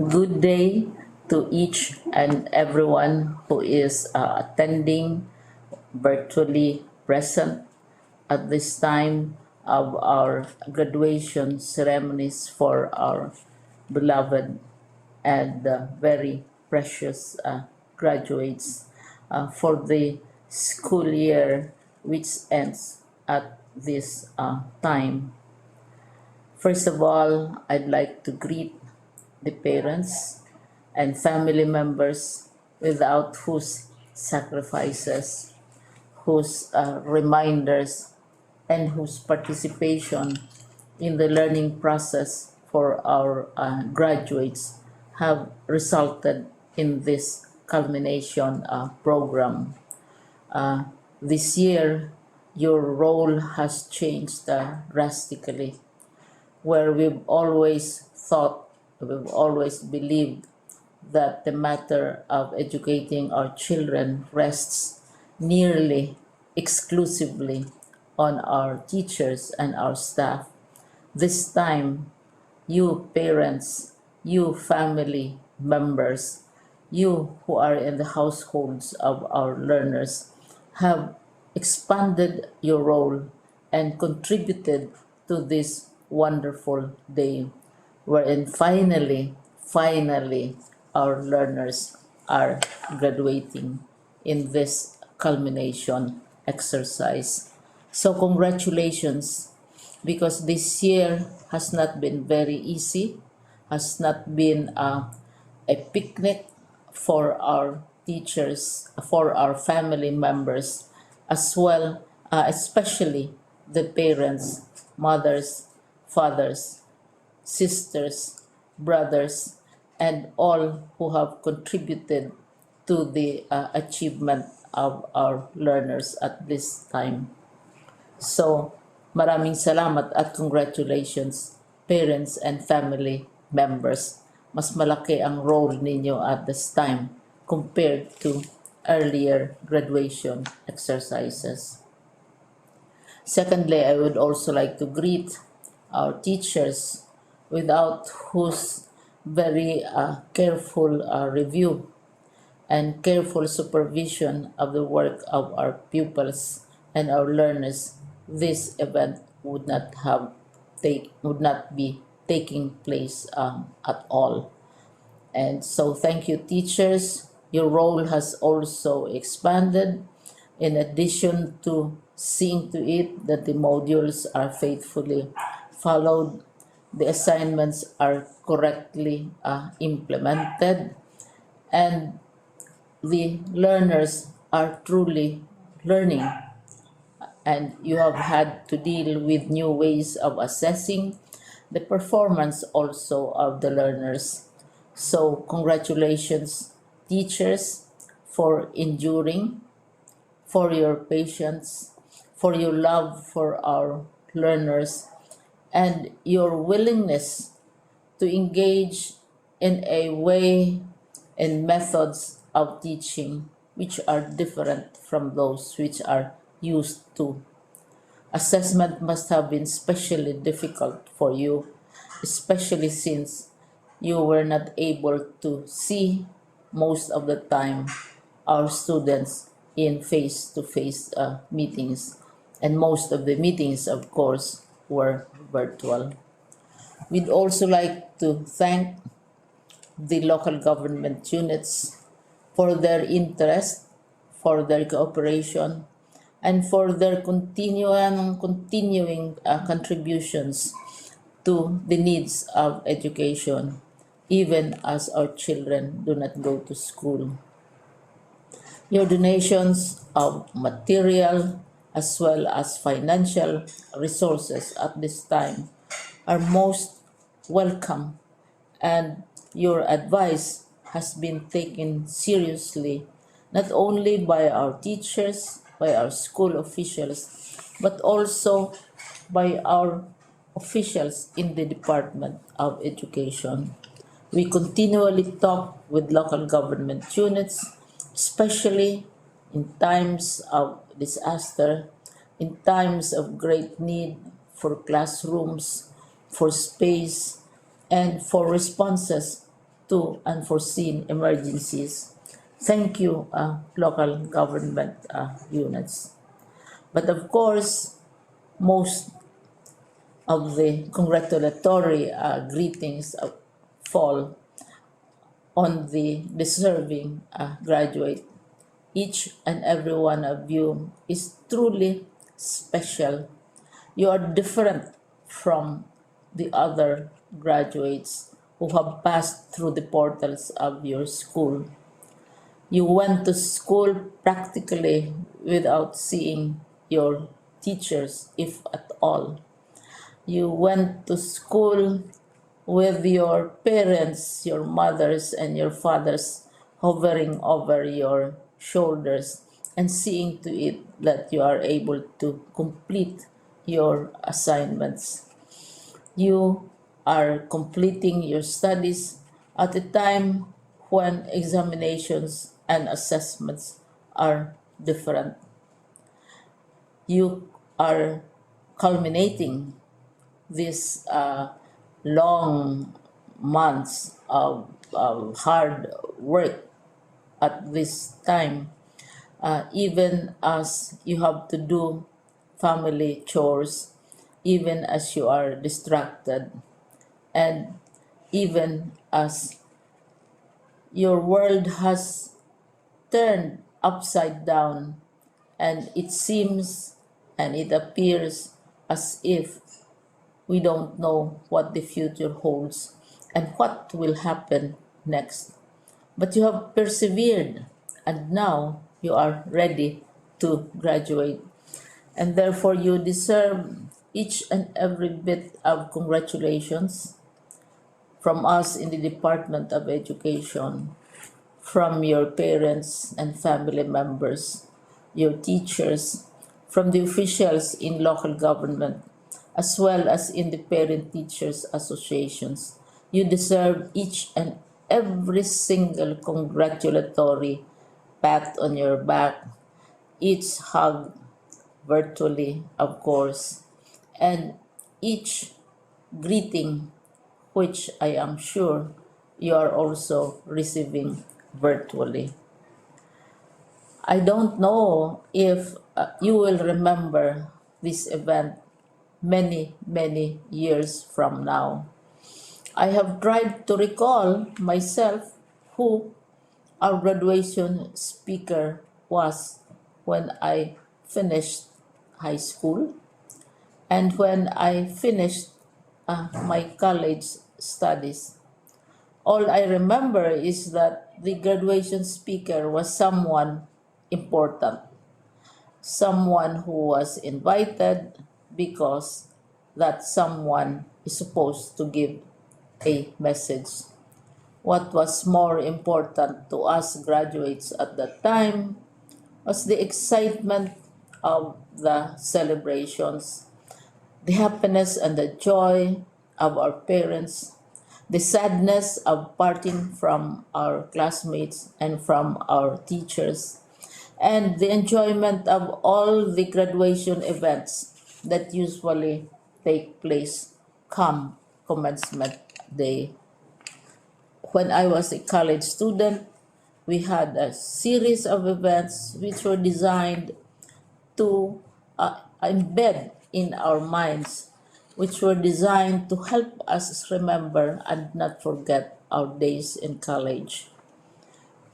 Good day to each and everyone who is attending virtually present at this time of our graduation ceremonies for our beloved and very precious graduates for the school year which ends at this time. First of all, I'd like to greet the parents and family members without whose sacrifices, whose reminders, and whose participation in the learning process for our graduates have resulted in this culmination program. This year, your role has changed drastically, where we've always thought, we've always believed that the matter of educating our children rests nearly exclusively on our teachers and our staff. This time, you parents, you family members, you who are in the households of our learners have expanded your role and contributed to this wonderful day wherein finally our learners are graduating in this culmination exercise. So congratulations, because this year has not been very easy, has not been a picnic for our teachers, for our family members, as well, especially the parents, mothers, fathers, sisters, brothers, and all who have contributed to the achievement of our learners at this time. So, maraming salamat at congratulations, parents and family members. Mas malaki ang role ninyo at this time compared to earlier graduation exercises. Secondly, I would also like to greet our teachers, without whose very careful review and careful supervision of the work of our pupils and our learners, this event would not be taking place at all. And so thank you, teachers. Your role has also expanded, in addition to seeing to it that the modules are faithfully followed, the assignments are correctly implemented, and the learners are truly learning. And you have had to deal with new ways of assessing the performance also of the learners. So congratulations, teachers, for enduring, for your patience, for your love for our learners, and your willingness to engage in a way and methods of teaching which are different from those which are used to. Assessment must have been especially difficult for you, especially since you were not able to see most of the time our students in face-to-face meetings, and most of the meetings, of course, were virtual. We'd also like to thank the local government units for their interest, for their cooperation, and for their continuing contributions to the needs of education, even as our children do not go to school. Your donations of material as well as financial resources at this time are most welcome, and your advice has been taken seriously not only by our teachers, by our school officials, but also by our officials in the Department of Education. We continually talk with local government units, especially in times of disaster, in times of great need for classrooms, for space, and for responses to unforeseen emergencies. Thank you, local government units. But of course, most of the congratulatory greetings fall on the deserving graduate. Each and every one of you is truly special. You are different from the other graduates who have passed through the portals of your school. You went to school practically without seeing your teachers, if at all. You went to school with your parents, your mothers, and your fathers hovering over your shoulders and seeing to it that you are able to complete your assignments. You are completing your studies at a time when examinations and assessments are different. You are culminating these long months of hard work at this time, even as you have to do family chores, even as you are distracted, and even as your world has turned upside down, and it seems and it appears as if we don't know what the future holds and what will happen next. But you have persevered, and now you are ready to graduate. And therefore, you deserve each and every bit of congratulations from us in the Department of Education, from your parents and family members, your teachers, from the officials in local government, as well as in the parent teachers associations. You deserve each and every single congratulatory pat on your back, each hug virtually, of course, and each greeting, which I am sure you are also receiving virtually. I don't know if you will remember this event many, many years from now. I have tried to recall myself who our graduation speaker was when I finished high school and when I finished my college studies. All I remember is that the graduation speaker was someone important, someone who was invited because that someone is supposed to give a message. What was more important to us graduates at that time was the excitement of the celebrations, the happiness and the joy of our parents, the sadness of parting from our classmates and from our teachers, and the enjoyment of all the graduation events that usually take place come commencement day. When I was a college student, we had a series of events which were designed to embed in our minds, which were designed to help us remember and not forget our days in college.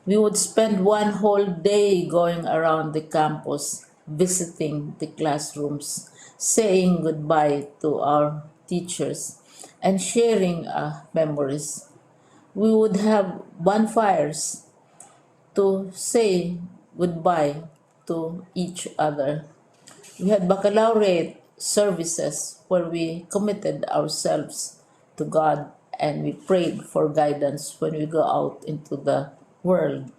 We would spend one whole day going around the campus, visiting the classrooms, saying goodbye to our teachers, and sharing memories. We would have bonfires to say goodbye to each other. We had baccalaureate services where we committed ourselves to God and we prayed for guidance when we go out into the world.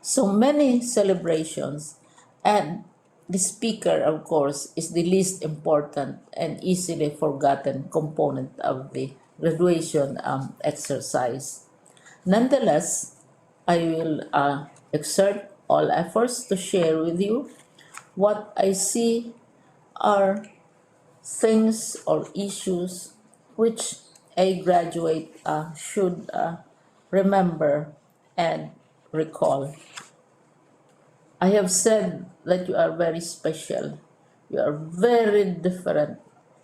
So many celebrations, and the speaker, of course, is the least important and easily forgotten component of the graduation exercise. Nonetheless, I will exert all efforts to share with you what I see are things or issues which a graduate should remember, and recall. I have said that you are very special. You are very different.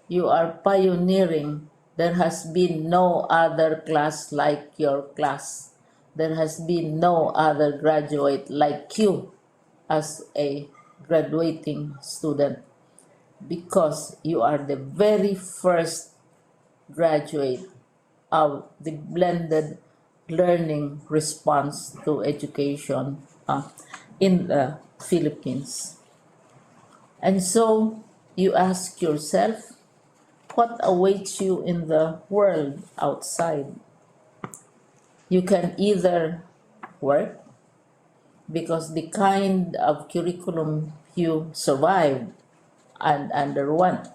You are pioneering. There has been no other class like your class. There has been no other graduate like you as a graduating student, because you are the very first graduate of the blended learning response to education in the Philippines. And so you ask yourself, what awaits you in the world outside? You can either work, because the kind of curriculum you survived and underwent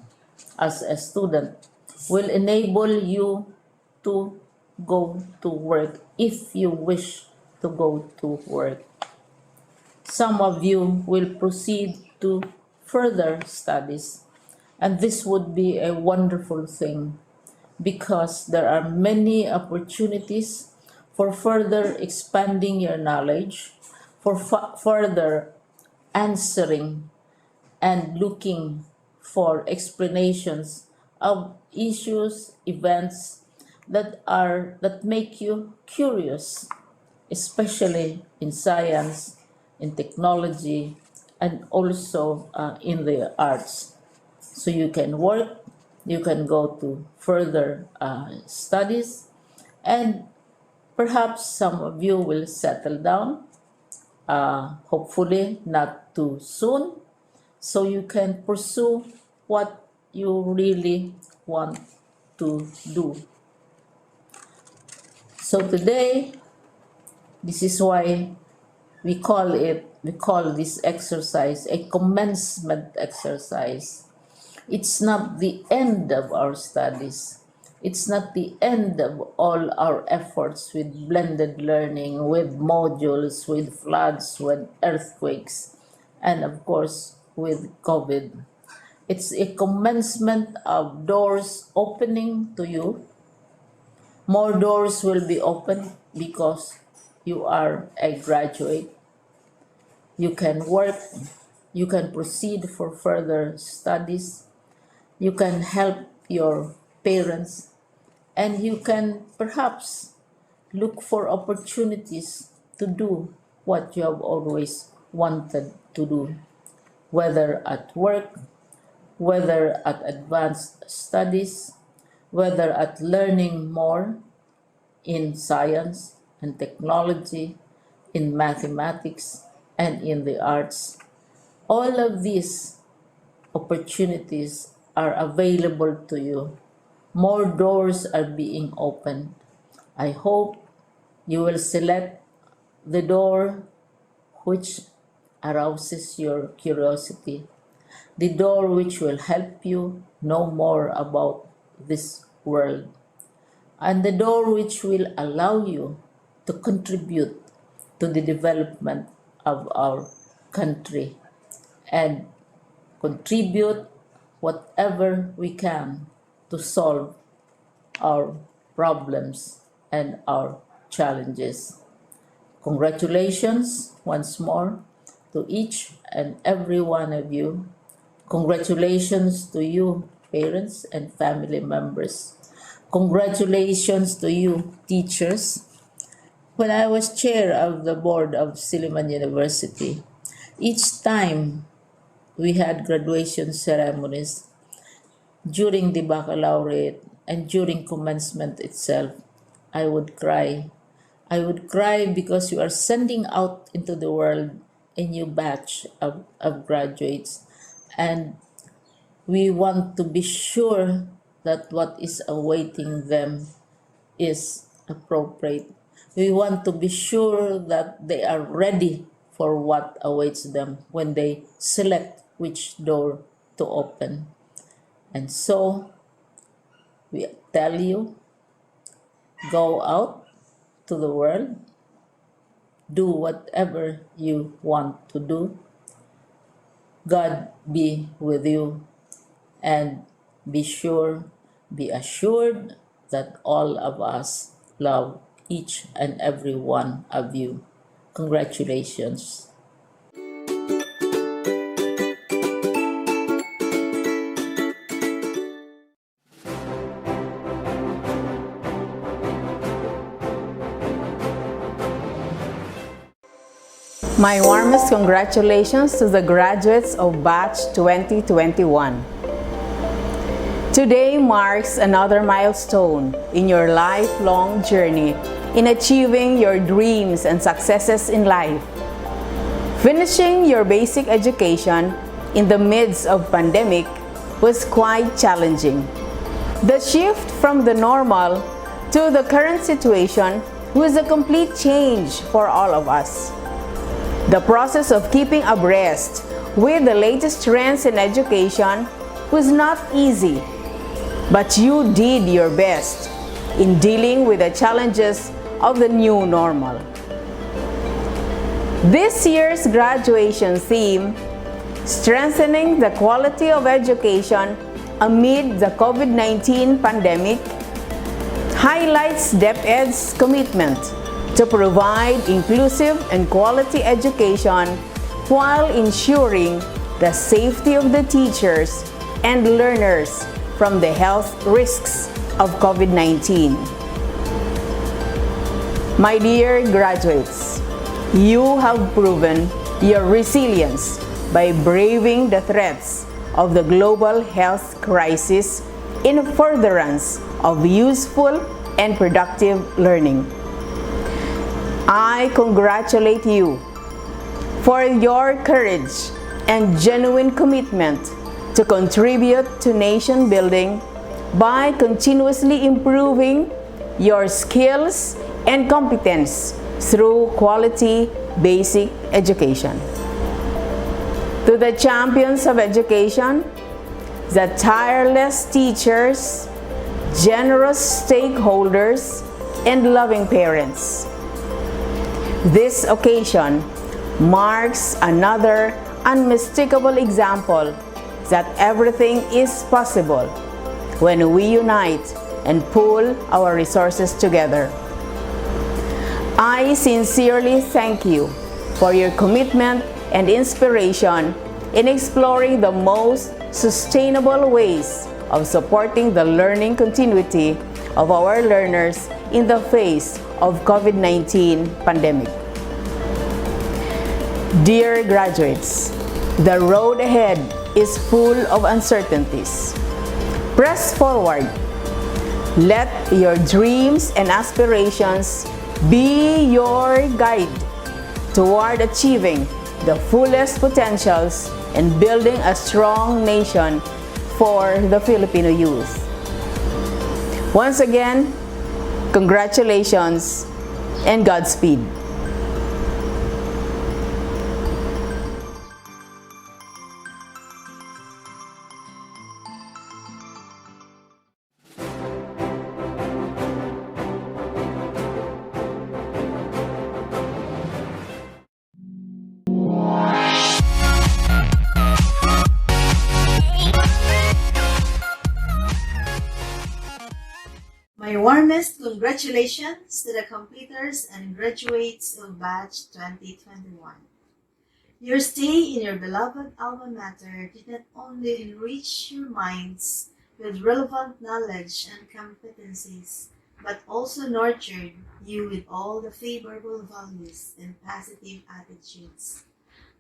as a student will enable you to go to work if you wish to go to work. Some of you will proceed to further studies, and this would be a wonderful thing, because there are many opportunities for further expanding your knowledge, for further answering and looking for explanations of issues, events that make you curious, especially in science, in technology, and also in the arts. So you can work, you can go to further studies, and perhaps some of you will settle down, hopefully not too soon, so you can pursue what you really want to do. So today, this is why we call this exercise a commencement exercise. It's not the end of our studies. It's not the end of all our efforts with blended learning, with modules, with floods, with earthquakes, and of course with COVID. It's a commencement of doors opening to you. More doors will be opened because you are a graduate. You can work, you can proceed for further studies, you can help your parents, and you can perhaps look for opportunities to do what you have always wanted to do, whether at work, whether at advanced studies, whether at learning more in science and technology, in mathematics, and in the arts. All of these opportunities are available to you. More doors are being opened. I hope you will select the door which arouses your curiosity, the door which will help you know more about this world, and the door which will allow you to contribute to the development of our country and contribute whatever we can to solve our problems and our challenges. Congratulations once more to each and every one of you. Congratulations to you, parents and family members. Congratulations to you, teachers. When I was chair of the board of Silliman University, each time we had graduation ceremonies, during the baccalaureate and during commencement itself, I would cry. I would cry because you are sending out into the world a new batch of graduates, and we want to be sure that what is awaiting them is appropriate. We want to be sure that they are ready for what awaits them when they select which door to open. And so we tell you, go out to the world, do whatever you want to do. God be with you, and be assured that all of us love each and every one of you. Congratulations. My warmest congratulations to the graduates of Batch 2021. Today marks another milestone in your lifelong journey in achieving your dreams and successes in life. Finishing your basic education in the midst of pandemic was quite challenging. The shift from the normal to the current situation was a complete change for all of us. The process of keeping abreast with the latest trends in education was not easy, but you did your best in dealing with the challenges of the new normal. This year's graduation theme, Strengthening the Quality of Education Amid the COVID-19 Pandemic, highlights DepEd's commitment to provide inclusive and quality education while ensuring the safety of the teachers and learners from the health risks of COVID-19. My dear graduates, you have proven your resilience by braving the threats of the global health crisis in furtherance of useful and productive learning. I congratulate you for your courage and genuine commitment to contribute to nation building by continuously improving your skills and competence through quality basic education. To the champions of education, the tireless teachers, generous stakeholders, and loving parents, this occasion marks another unmistakable example that everything is possible when we unite and pool our resources together. I sincerely thank you for your commitment and inspiration in exploring the most sustainable ways of supporting the learning continuity of our learners in the face of COVID-19 pandemic. Dear graduates, the road ahead is full of uncertainties. Press forward. Let your dreams and aspirations be your guide toward achieving the fullest potentials and building a strong nation for the Filipino youth. Once again, congratulations and Godspeed. My warmest congratulations to the completers and graduates of Batch 2021. Your stay in your beloved alma mater did not only enrich your minds with relevant knowledge and competencies, but also nurtured you with all the favorable values and positive attitudes.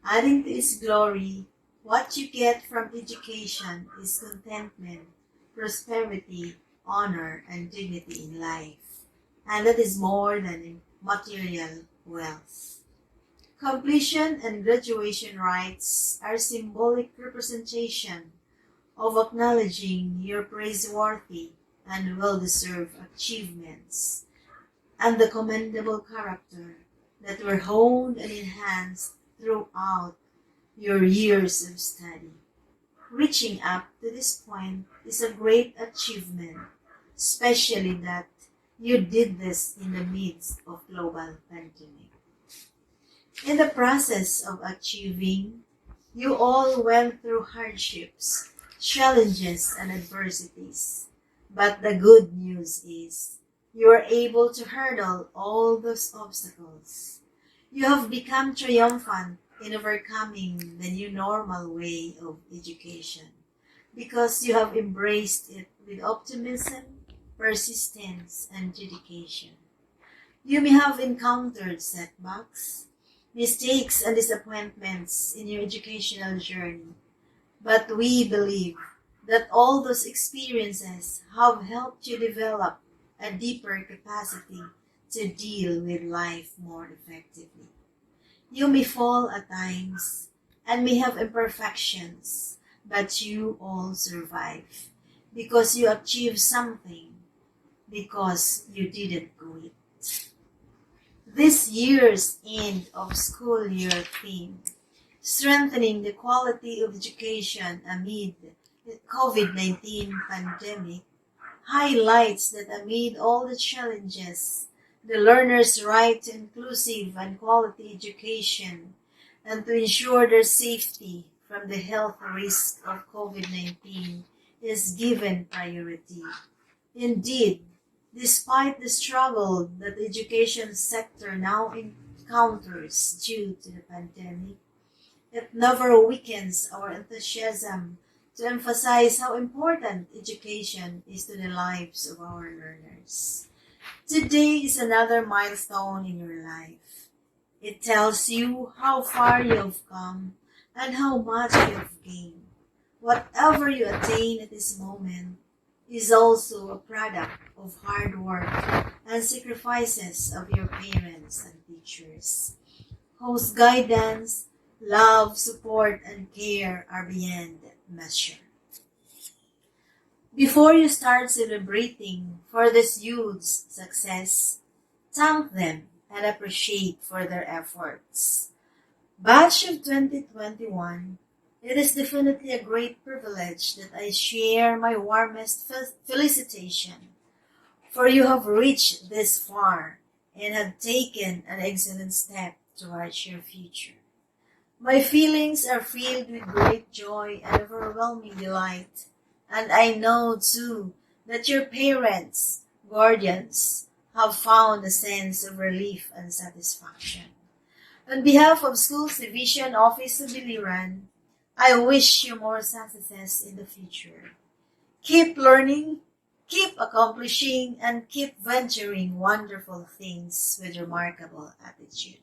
Adding to its glory, what you get from education is contentment, prosperity, honor, and dignity in life, and that is more than material wealth. Completion and graduation rites are symbolic representation of acknowledging your praiseworthy and well-deserved achievements and the commendable character that were honed and enhanced throughout your years of study. Reaching up to this point is a great achievement, especially that you did this in the midst of global pandemic. In the process of achieving, you all went through hardships, challenges, and adversities. But the good news is You are able to hurdle all those obstacles. You have become triumphant in overcoming the new normal way of education because you have embraced it with optimism, persistence, and dedication. You may have encountered setbacks, mistakes, and disappointments in your educational journey, but we believe that all those experiences have helped you develop a deeper capacity to deal with life more effectively. You may fall at times and may have imperfections, but you all survive because you achieved something, because you didn't quit. This year's end of school year theme, strengthening the quality of education amid the COVID-19 pandemic, highlights that amid all the challenges, the learner's right to inclusive and quality education and to ensure their safety from the health risk of COVID-19 is given priority. Indeed, despite the struggle that the education sector now encounters due to the pandemic, it never weakens our enthusiasm to emphasize how important education is to the lives of our learners. Today is another milestone in your life. It tells you how far you have come and how much you have gained. Whatever you attain at this moment is also a product of hard work and sacrifices of your parents and teachers, whose guidance, love, support, and care are beyond measure. Before you start celebrating for this youth's success, thank them and appreciate for their efforts. Batch of 2021, it is definitely a great privilege that I share my warmest felicitation, for you have reached this far and have taken an excellent step towards your future. My feelings are filled with great joy and overwhelming delight, and I know too that your parents, guardians, have found a sense of relief and satisfaction. On behalf of Schools Division Office of Biliran, I wish you more success in the future. Keep learning, keep accomplishing, and keep venturing wonderful things with remarkable attitude.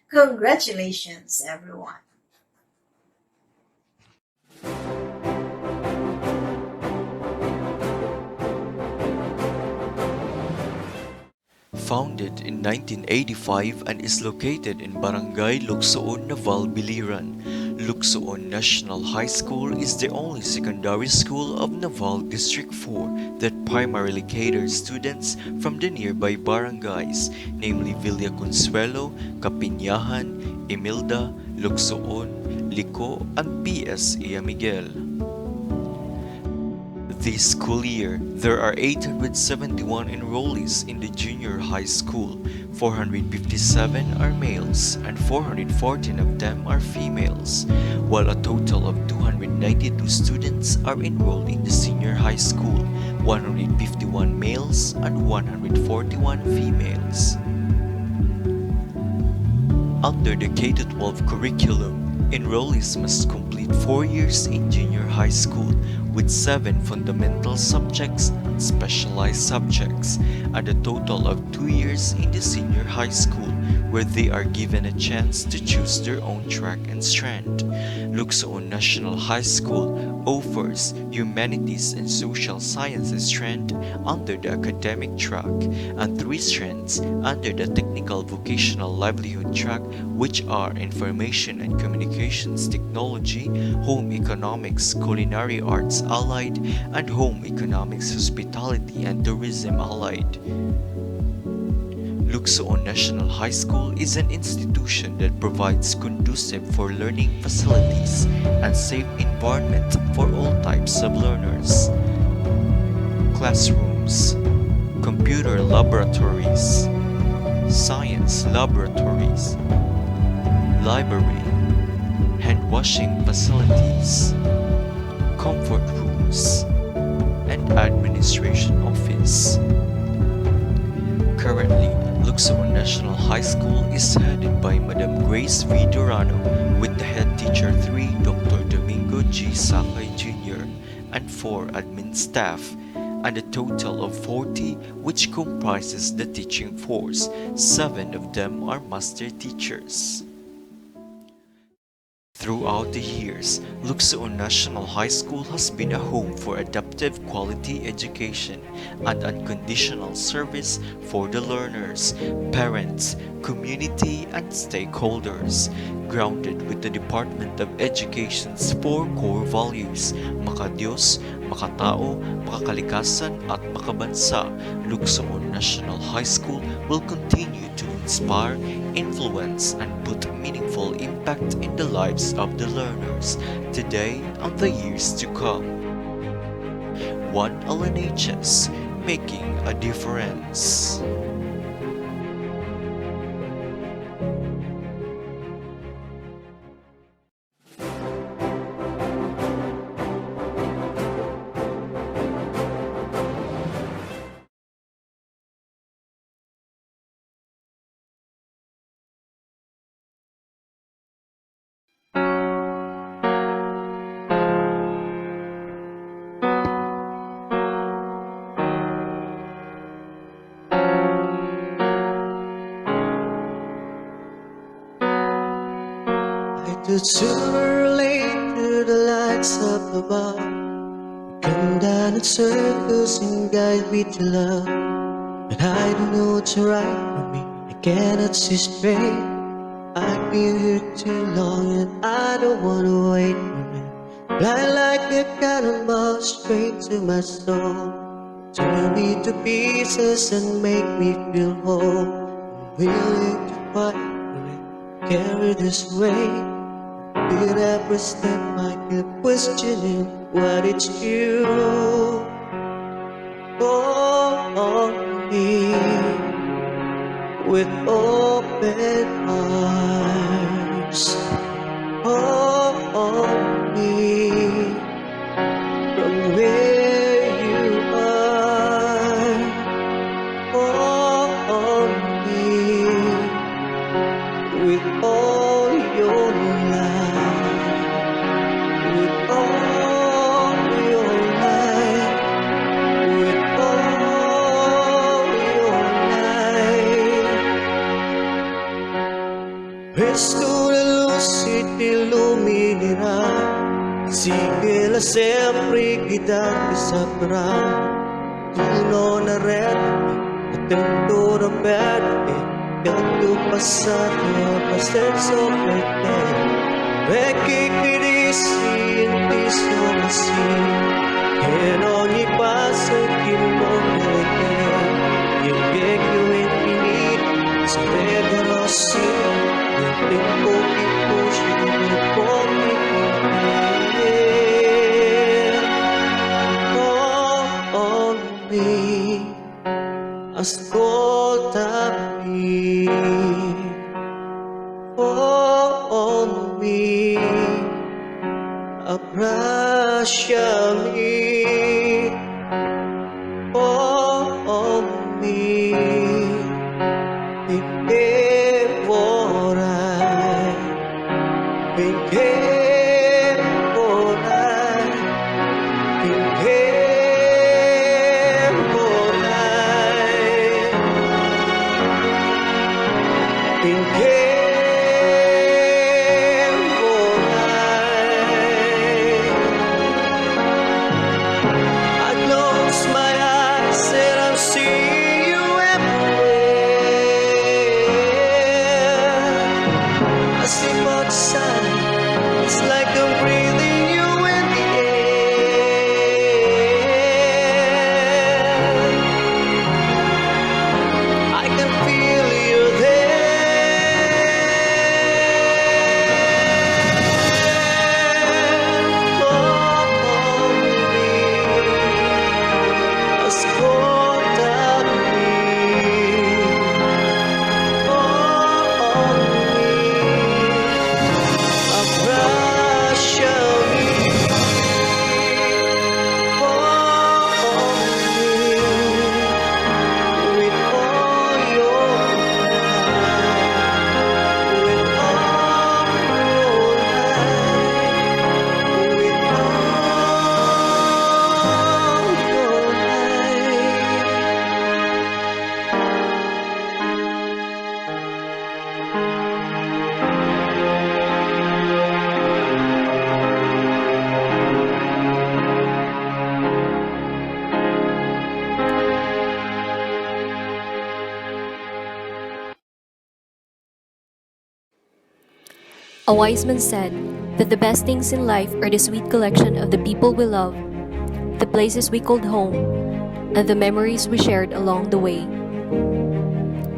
Congratulations, everyone. Founded in 1985 and is located in Barangay Lucsoon, Naval, Biliran, Lucsoon National High School is the only secondary school of Naval District 4 that primarily caters students from the nearby barangays, namely Villa Consuelo, Kapinyahan, Imilda, Lucsoon, Liko, and PS Iya Miguel. This school year, there are 871 enrollees in the junior high school. 457 are males and 414 of them are females, while a total of 292 students are enrolled in the senior high school, 151 males and 141 females. Under the K-12 curriculum, enrollees must complete 4 years in junior high school with 7 fundamental subjects and specialized subjects, and a total of 2 years in the senior high school, where they are given a chance to choose their own track and strand. Lucsoon National High School offers humanities and social sciences strand under the academic track, and 3 strands under the technical vocational livelihood track, which are information and communications technology, home economics, culinary arts allied, and home economics, hospitality, and tourism allied. Lucsoon National High School is an institution that provides conducive for learning facilities and safe environment for all types of learners. Classrooms, computer laboratories, science laboratories, library, hand washing facilities, comfort rooms, and administration office. Currently, Lucsoon National High School is headed by Madam Grace V. Durano with the head teacher 3, Dr. Domingo G. Sakay Jr., and 4 admin staff, and a total of 40, which comprises the teaching force. 7 of them are master teachers. Throughout the years, Lucsoon National High School has been a home for adaptive quality education and unconditional service for the learners, parents, community, and stakeholders. Grounded with the Department of Education's 4 core values, makadiyos, makatao, makakalikasan, at makabansa, Lucsoon National High School will continue to inspire, influence, and put meaningful impact in the lives of the learners today and the years to come. One LNHS, making a difference. To too late to the lights up above, come down in circles and guide me to love. But I don't know what's right for me, I cannot see straight. I've been here too long and I don't wanna wait for it. Fly like a cannonball straight to my soul, tear me to pieces and make me feel whole. I'm willing to fight for it, carry this weight. With every step I keep questioning what it's you. Oh, me with open arms. Oh, me from where you are. Oh, me with all your Presto la luce ti illuminerà, sigla sempre guidati saprà. Tu non arresti, attento a perdere, tanto passato abbastanza per te. Perché che dissi in ti sono sì, che in ogni passo ti muove te. Il vecchio infinito spregano sì. Il tempo che fugi non può ricorrere. Oh, me, ascoltami. Oh, me, abbracciami. Oh, me, finché vorrai, finché vorrai, finché vorrai, finché vorrai. I close my eyes and I see you. A wise man said that the best things in life are the sweet collection of the people we love, the places we called home, and the memories we shared along the way.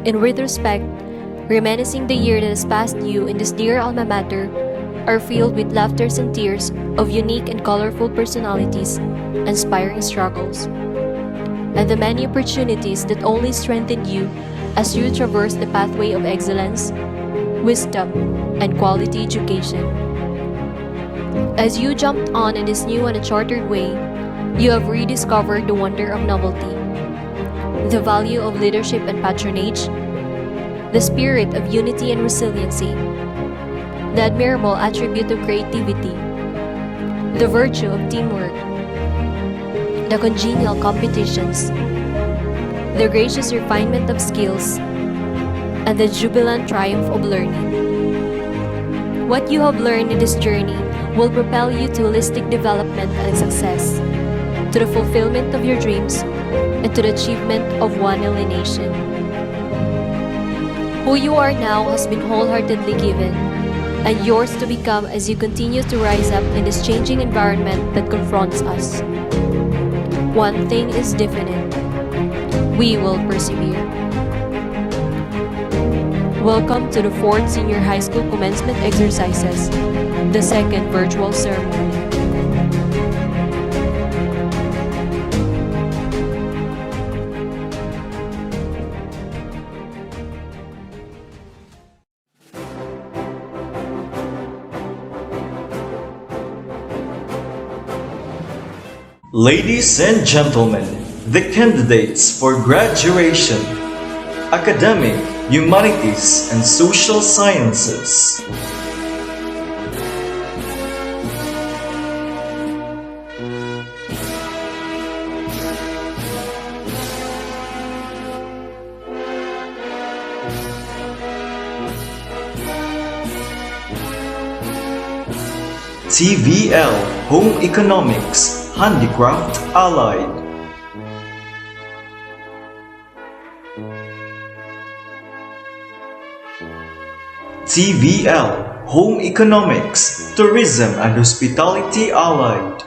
In retrospect, reminiscing the year that has passed you in this dear alma mater are filled with laughters and tears of unique and colorful personalities, inspiring struggles, and the many opportunities that only strengthened you as you traversed the pathway of excellence, wisdom, and quality education. As you jumped on in this new and uncharted way, you have rediscovered the wonder of novelty, the value of leadership and patronage, the spirit of unity and resiliency, the admirable attribute of creativity, the virtue of teamwork, the congenial competitions, the gracious refinement of skills, and the jubilant triumph of learning. What you have learned in this journey will propel you to holistic development and success, to the fulfillment of your dreams, and to the achievement of one alienation. Who you are now has been wholeheartedly given, and yours to become as you continue to rise up in this changing environment that confronts us. One thing is definite: we will persevere. Welcome to the 4th Senior High School Commencement Exercises, the 2nd virtual ceremony. Ladies and gentlemen, the candidates for graduation, Academic, Humanities, and Social Sciences. TVL, Home Economics, Handicraft Allied. TVL, Home Economics, Tourism and Hospitality Allied.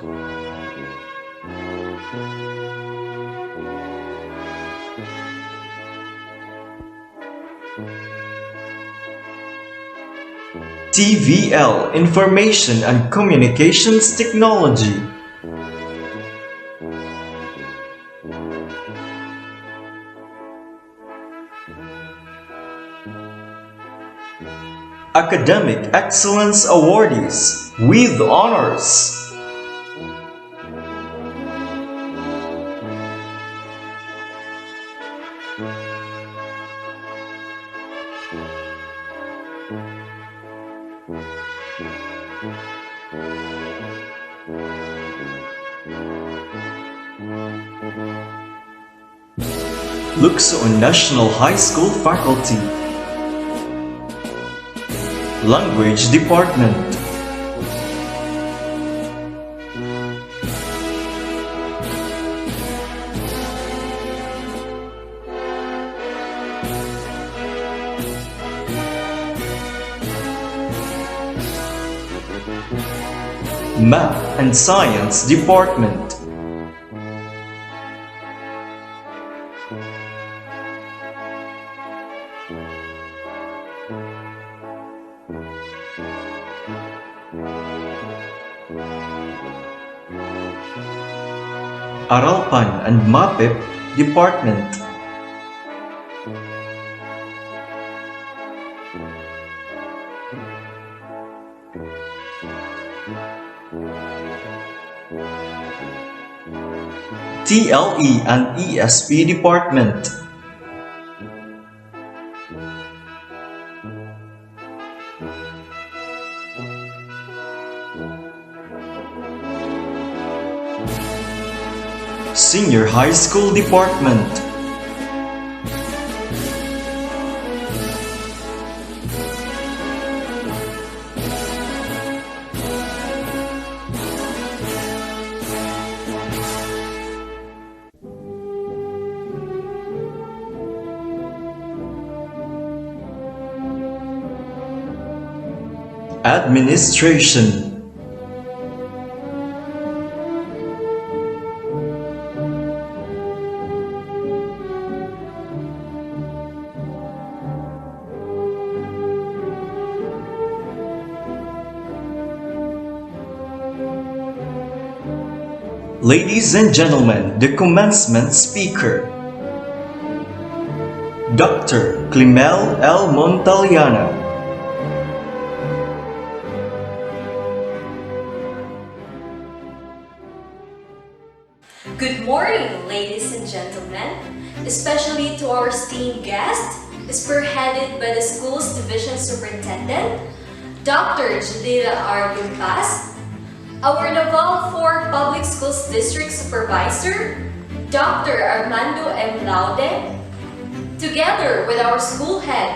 TVL, Information and Communications Technology. Academic Excellence Awardees with honors. Lucsoon National High School Faculty. Language Department. Math and Science Department. Aralpan and Mapep Department. TLE and ESP Department. Senior High School Department. Administration. Ladies and gentlemen, the commencement speaker, Dr. CLEMELLE L. Montallana. Good morning, ladies and gentlemen, especially to our esteemed guest, spearheaded by the school's division superintendent, Dr. Jadila R. Limpas, our Naval 4 Public Schools District Supervisor, Dr. Armando M. Laude, together with our school head,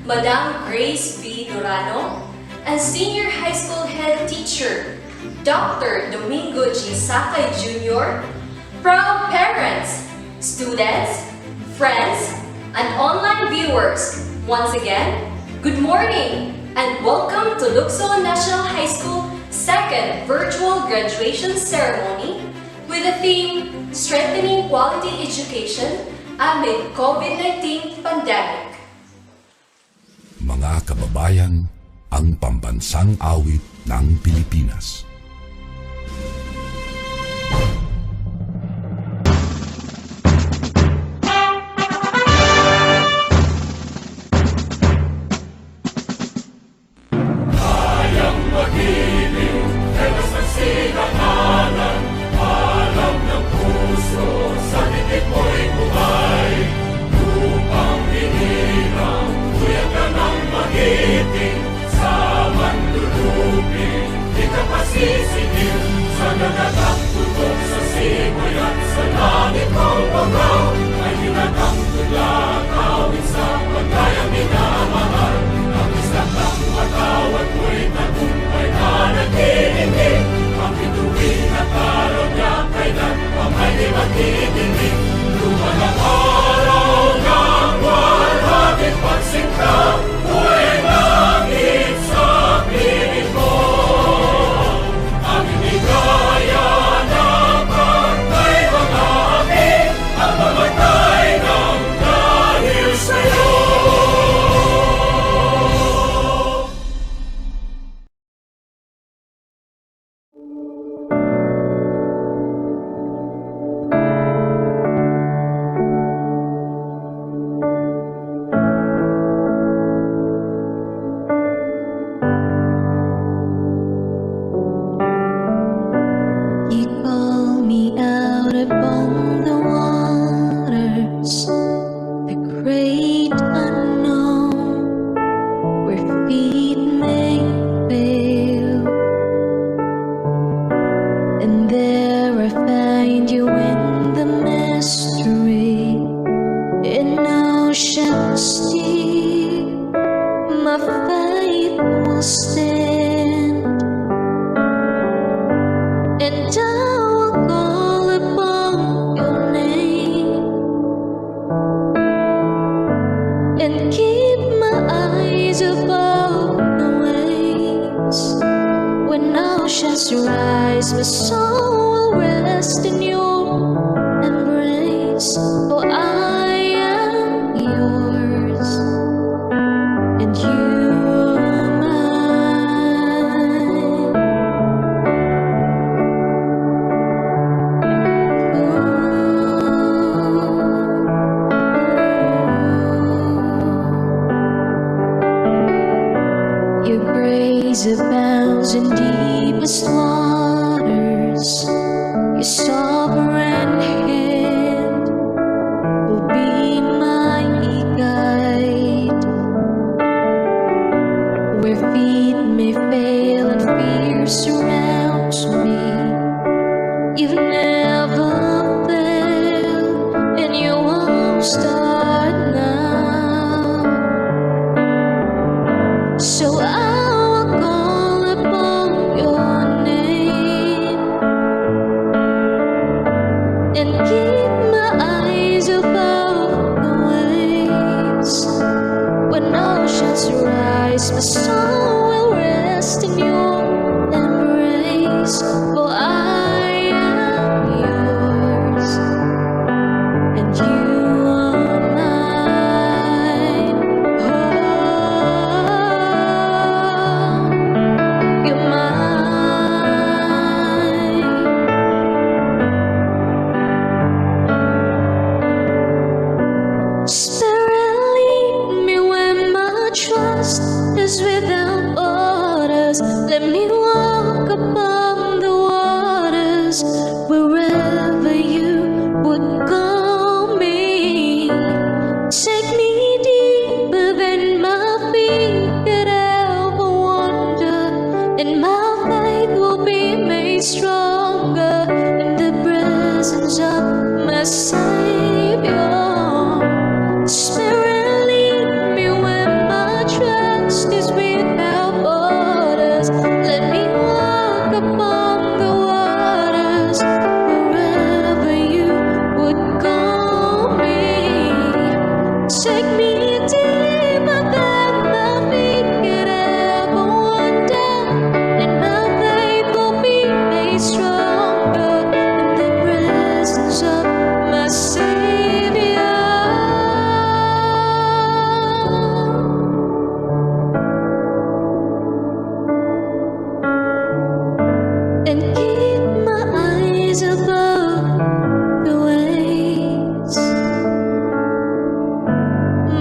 Madam Grace V. Durano, and Senior High School Head Teacher, Dr. Domingo G. Sakay Jr., proud parents, students, friends, and online viewers, once again, good morning and welcome to Lucsoon National High School second virtual graduation ceremony with the theme Strengthening Quality Education amid COVID-19 pandemic. Mga kababayan, ang pambansang awit ng Pilipinas.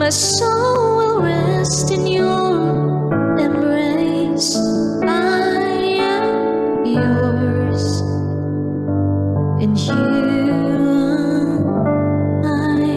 My soul will rest in your embrace. I am yours, and you are mine.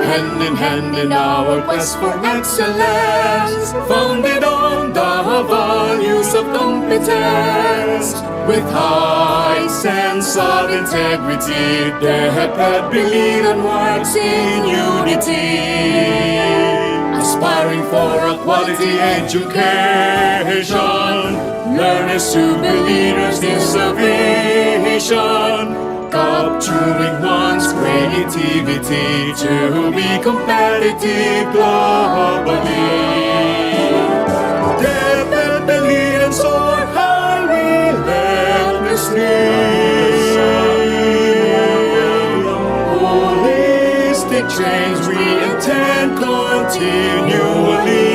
Hand in hand in our quest for excellence, founded on the values of competence, with high sense of integrity, DepEd believe and works in unity, aspiring for a quality education, learners to be leaders in salvation, capturing one's creativity to be competitive globally. DepEd believe and soar high relentlessly. Holistic change we intend continually.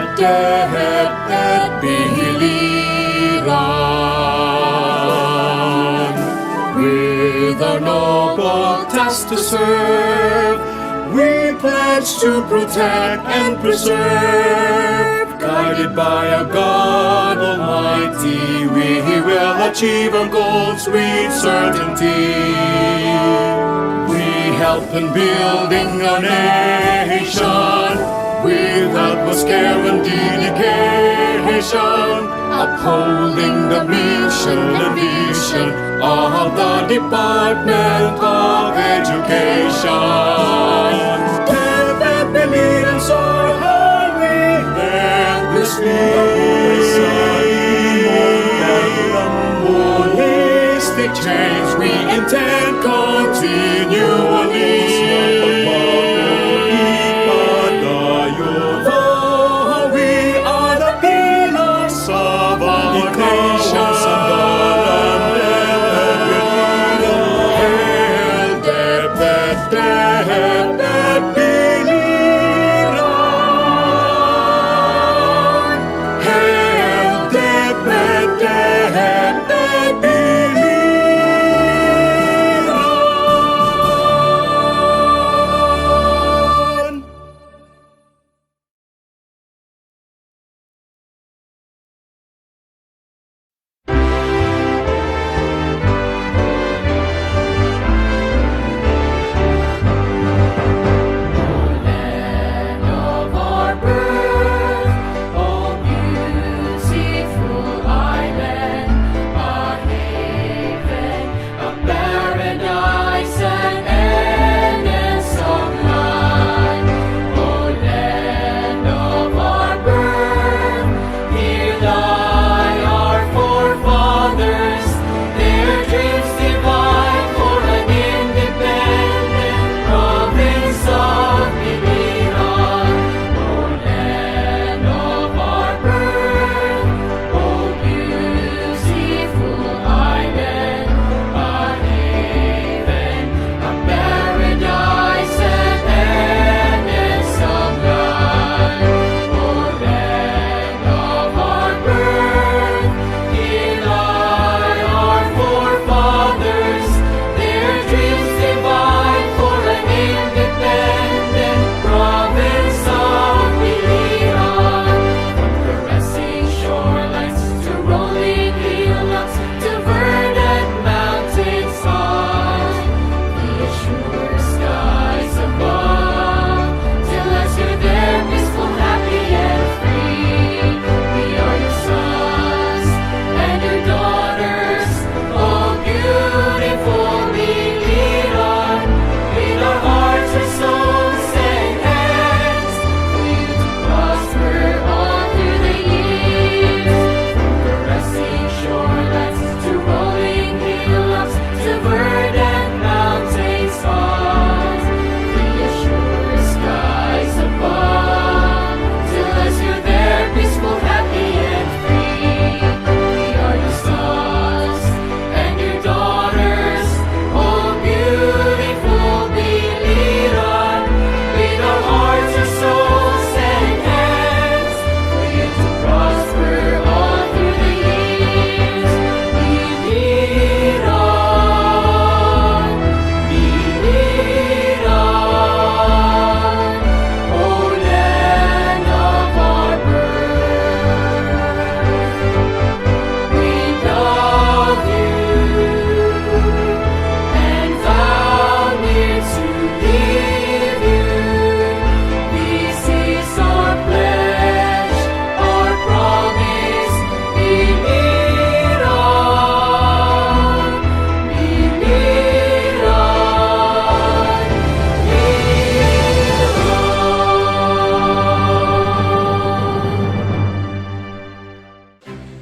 DepEd biliran. With our noble task to serve, we pledge to protect and preserve. Guided by our God Almighty, we will achieve our goals with certainty. We help in building our nation with utmost care and dedication, upholding the mission and vision of the Department of Death and believance are how we endlessly. Holistic change we intend continually. For we are the pillars of our nation.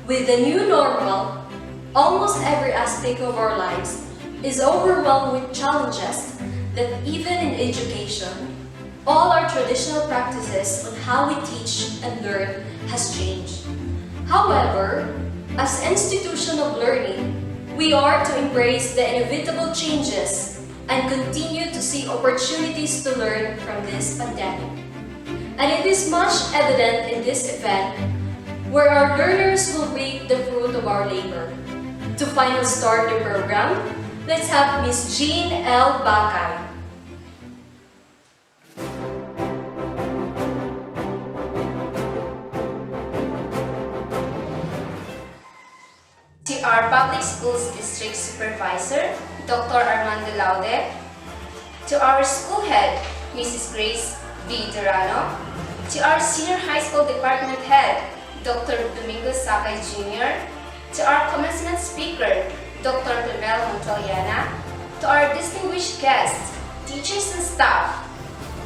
With the new normal, almost every aspect of our lives is overwhelmed with challenges that even in education, all our traditional practices on how we teach and learn has changed. However, as an institution of learning, we are to embrace the inevitable changes and continue to see opportunities to learn from this pandemic. And it is much evident in this event where our learners will reap the fruit of our labor. To finally start the program, let's have Ms. Jean L. Bakay. To our Public Schools District Supervisor, Dr. Armando Laude. To our School Head, Mrs. Grace V. Durano. To our Senior High School Department Head, Dr. Domingo Sakay Jr. To our Commencement Speaker, Dr. CLEMELLE. To our distinguished guests, teachers and staff,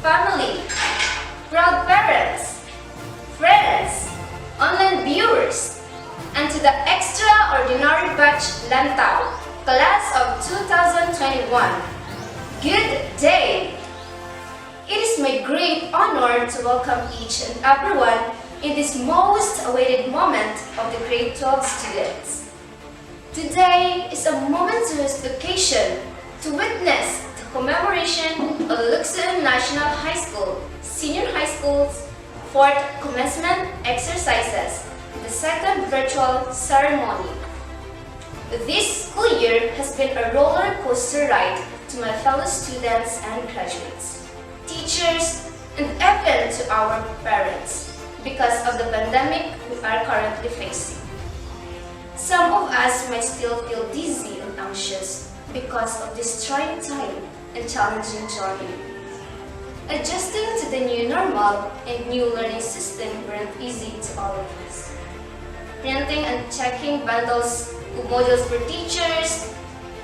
family, proud parents, friends, online viewers, and to the extraordinary batch Lantau, class of 2021. Good day! It is my great honor to welcome each and everyone in this most awaited moment of the grade 12 students. Today is a momentous occasion to witness the commemoration of Lucsoon National High School, Senior High School's 4th commencement exercises, the second virtual ceremony. This school year has been a roller coaster ride to my fellow students and graduates, teachers, and even to our parents because of the pandemic we are currently facing. Some of us might still feel dizzy and anxious because of this trying time and challenging journey. Adjusting to the new normal and new learning system weren't easy to all of us. Printing and checking bundles of modules for teachers,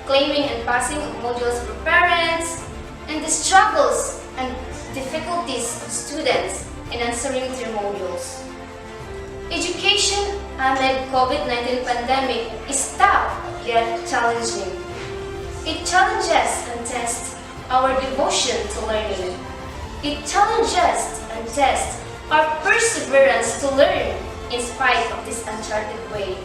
claiming and passing of modules for parents, and the struggles and difficulties of students in answering their modules. Education amid COVID-19 pandemic is tough yet challenging. It challenges and tests our devotion to learning. It challenges and tests our perseverance to learn in spite of this uncharted way.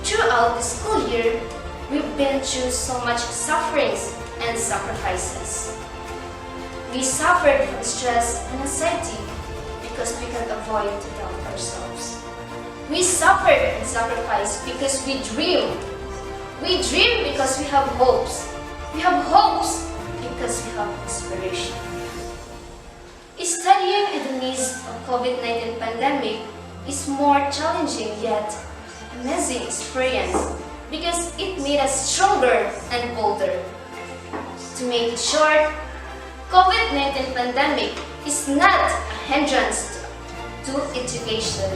Throughout the school year, we've been through so much sufferings and sacrifices. We suffered from stress and anxiety because we can't avoid to doubt ourselves. We suffered and sacrificed because we dream. We dream because we have hopes. We have hopes because we have inspiration. Studying in the midst of COVID-19 pandemic is more challenging yet amazing experience because it made us stronger and bolder. To make it short, COVID-19 pandemic is not a hindrance to education.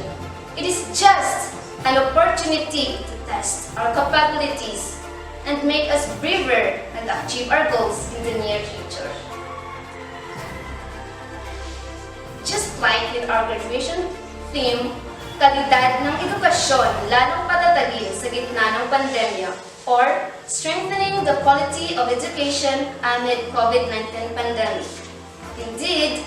It is just an opportunity to test our capabilities and make us braver and achieve our goals in the near future. Just like with our graduation theme, Kalidad ng Edukasyon, Lalong Patatagin sa Gitna ng Pandemya, or Strengthening the Quality of Education Amid COVID-19 Pandemic. Indeed,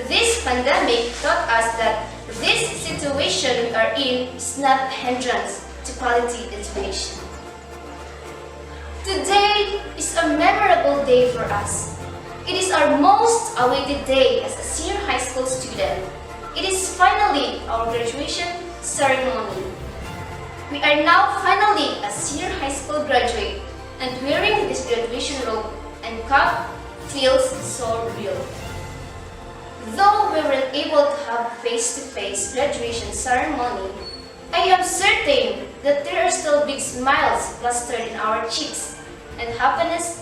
this pandemic taught us that this situation we are in is not a hindrance to quality education. Today is a memorable day for us. It is our most awaited day as a senior high school student. It is finally our graduation ceremony. We are now finally a senior high school graduate, and wearing this graduation robe and cap feels so real. Though we weren't able to have face-to-face graduation ceremony, I am certain that there are still big smiles plastered in our cheeks, and happiness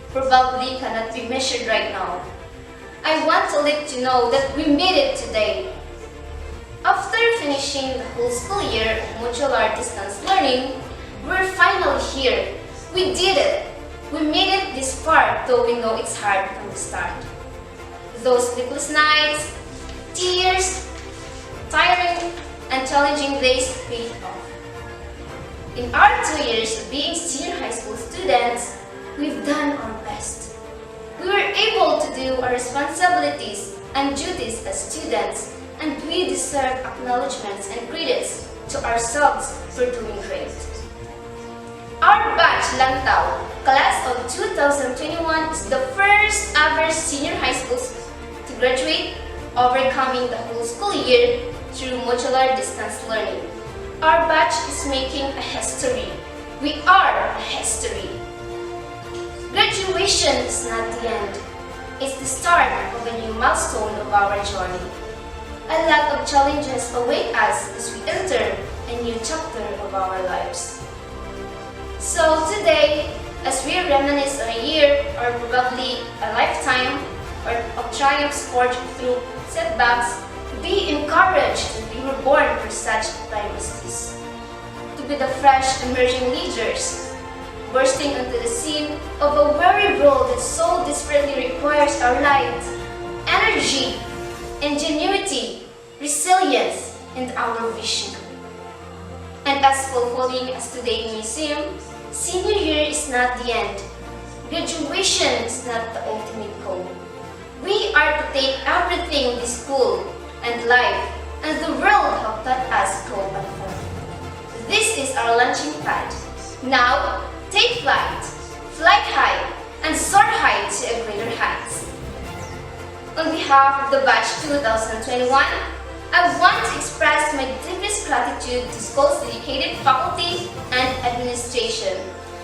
probably cannot be measured right now. I want to let you know that we made it today. After finishing the whole school year of modular distance learning, we're finally here. We did it. We made it this far, though we know it's hard from the start. Those sleepless nights, tears, tiring, and challenging days paid off. In our 2 years of being senior high school students, we've done our best. We were able to do our responsibilities and duties as students, and we deserve acknowledgements and credits to ourselves for doing great. Our batch Lantau, class of 2021, is the first ever senior high school to graduate, overcoming the whole school year through modular distance learning. Our batch is making a history. We are a history. Graduation is not the end. It's the start of a new milestone of our journey. A lot of challenges await us as we enter a new chapter of our lives. So today, as we reminisce on a year or probably a lifetime of triumphs forged through setbacks, be encouraged that we were born for such a time as this. To be the fresh emerging leaders, bursting onto the scene of a very world that so desperately requires our light, energy, ingenuity, resilience, and our vision. And as fulfilling as today's museum, senior year is not the end. Graduation is not the ultimate goal. We are to take everything this school and life and the world have taught us go unfold. This is our launching pad. Now, take flight, fly high, and soar high to a greater heights. On behalf of the batch 2021, I want to express my deepest gratitude to school's dedicated faculty and administration,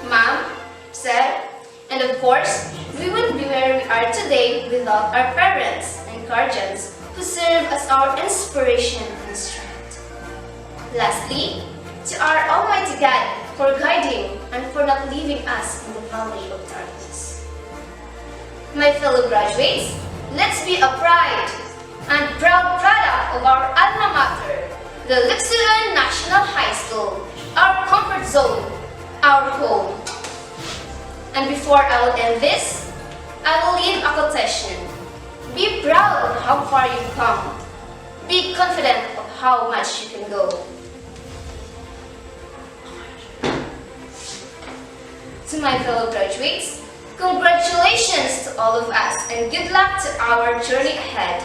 ma'am, sir, and of course, we wouldn't be where we are today without our parents and guardians who serve as our inspiration and strength. Lastly, to our Almighty God for guiding and for not leaving us in the valley of darkness. My fellow graduates, let's be a pride and proud product of our alma mater, the Lucsoon National High School, our comfort zone, our home. And before I will end this, I will leave a quotation. Be proud of how far you've come. Be confident of how much you can go. To my fellow graduates, congratulations to all of us and good luck to our journey ahead.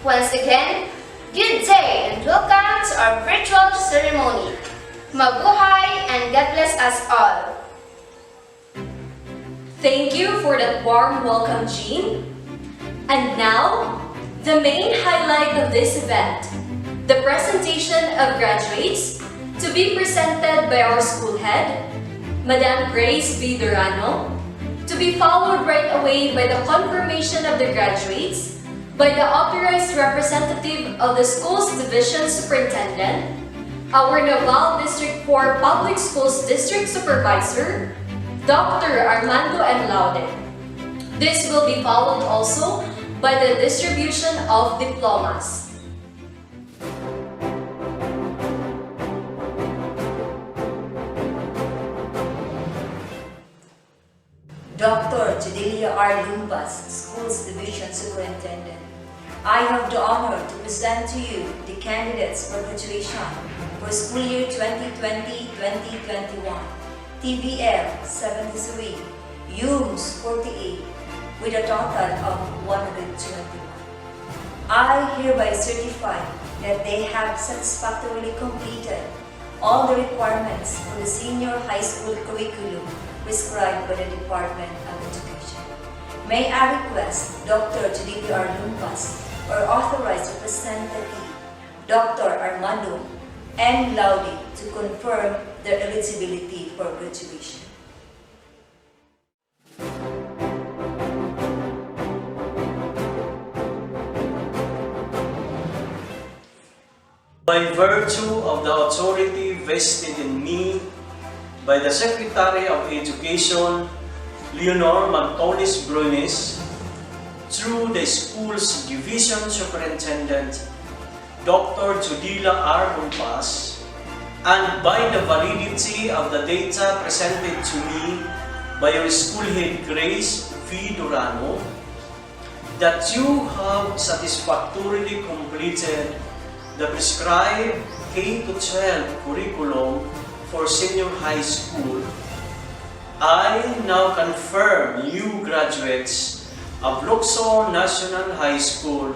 Once again, good day and welcome to our virtual ceremony. Mabuhay and God bless us all. Thank you for that warm welcome, Jean. And now, the main highlight of this event, the presentation of graduates, to be presented by our school head, Madam Grace V. Durano, to be followed right away by the confirmation of the graduates by the authorized representative of the school's division superintendent, our Naval District 4 Public Schools District Supervisor, Dr. Armando M. Laude. This will be followed also by the distribution of diplomas. Dr. Judelia R. Lumpas, Schools Division Superintendent. I have the honor to present to you the candidates for graduation for school year 2020-2021. TBL 73, UMS 48, with a total of 121. I hereby certify that they have satisfactorily completed all the requirements for the senior high school curriculum prescribed by the Department of Education. May I request Dr. Judelia R. Lumpas or authorized representative Dr. Armando M. Laude to confirm their eligibility for graduation. By virtue of the authority vested in me by the Secretary of Education, Leonor Mantolis Brunis, through the school's division superintendent, Dr. Judelia R. Lumpas, and by the validity of the data presented to me by your school head Grace V. Durano, that you have satisfactorily completed the prescribed K-12 curriculum for senior high school, I now confirm you graduates of Lucsoon National High School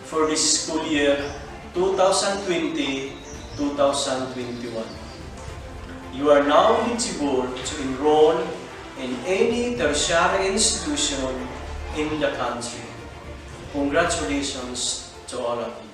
for this school year 2020-2021. You are now eligible to enroll in any tertiary institution in the country. Congratulations to all of you.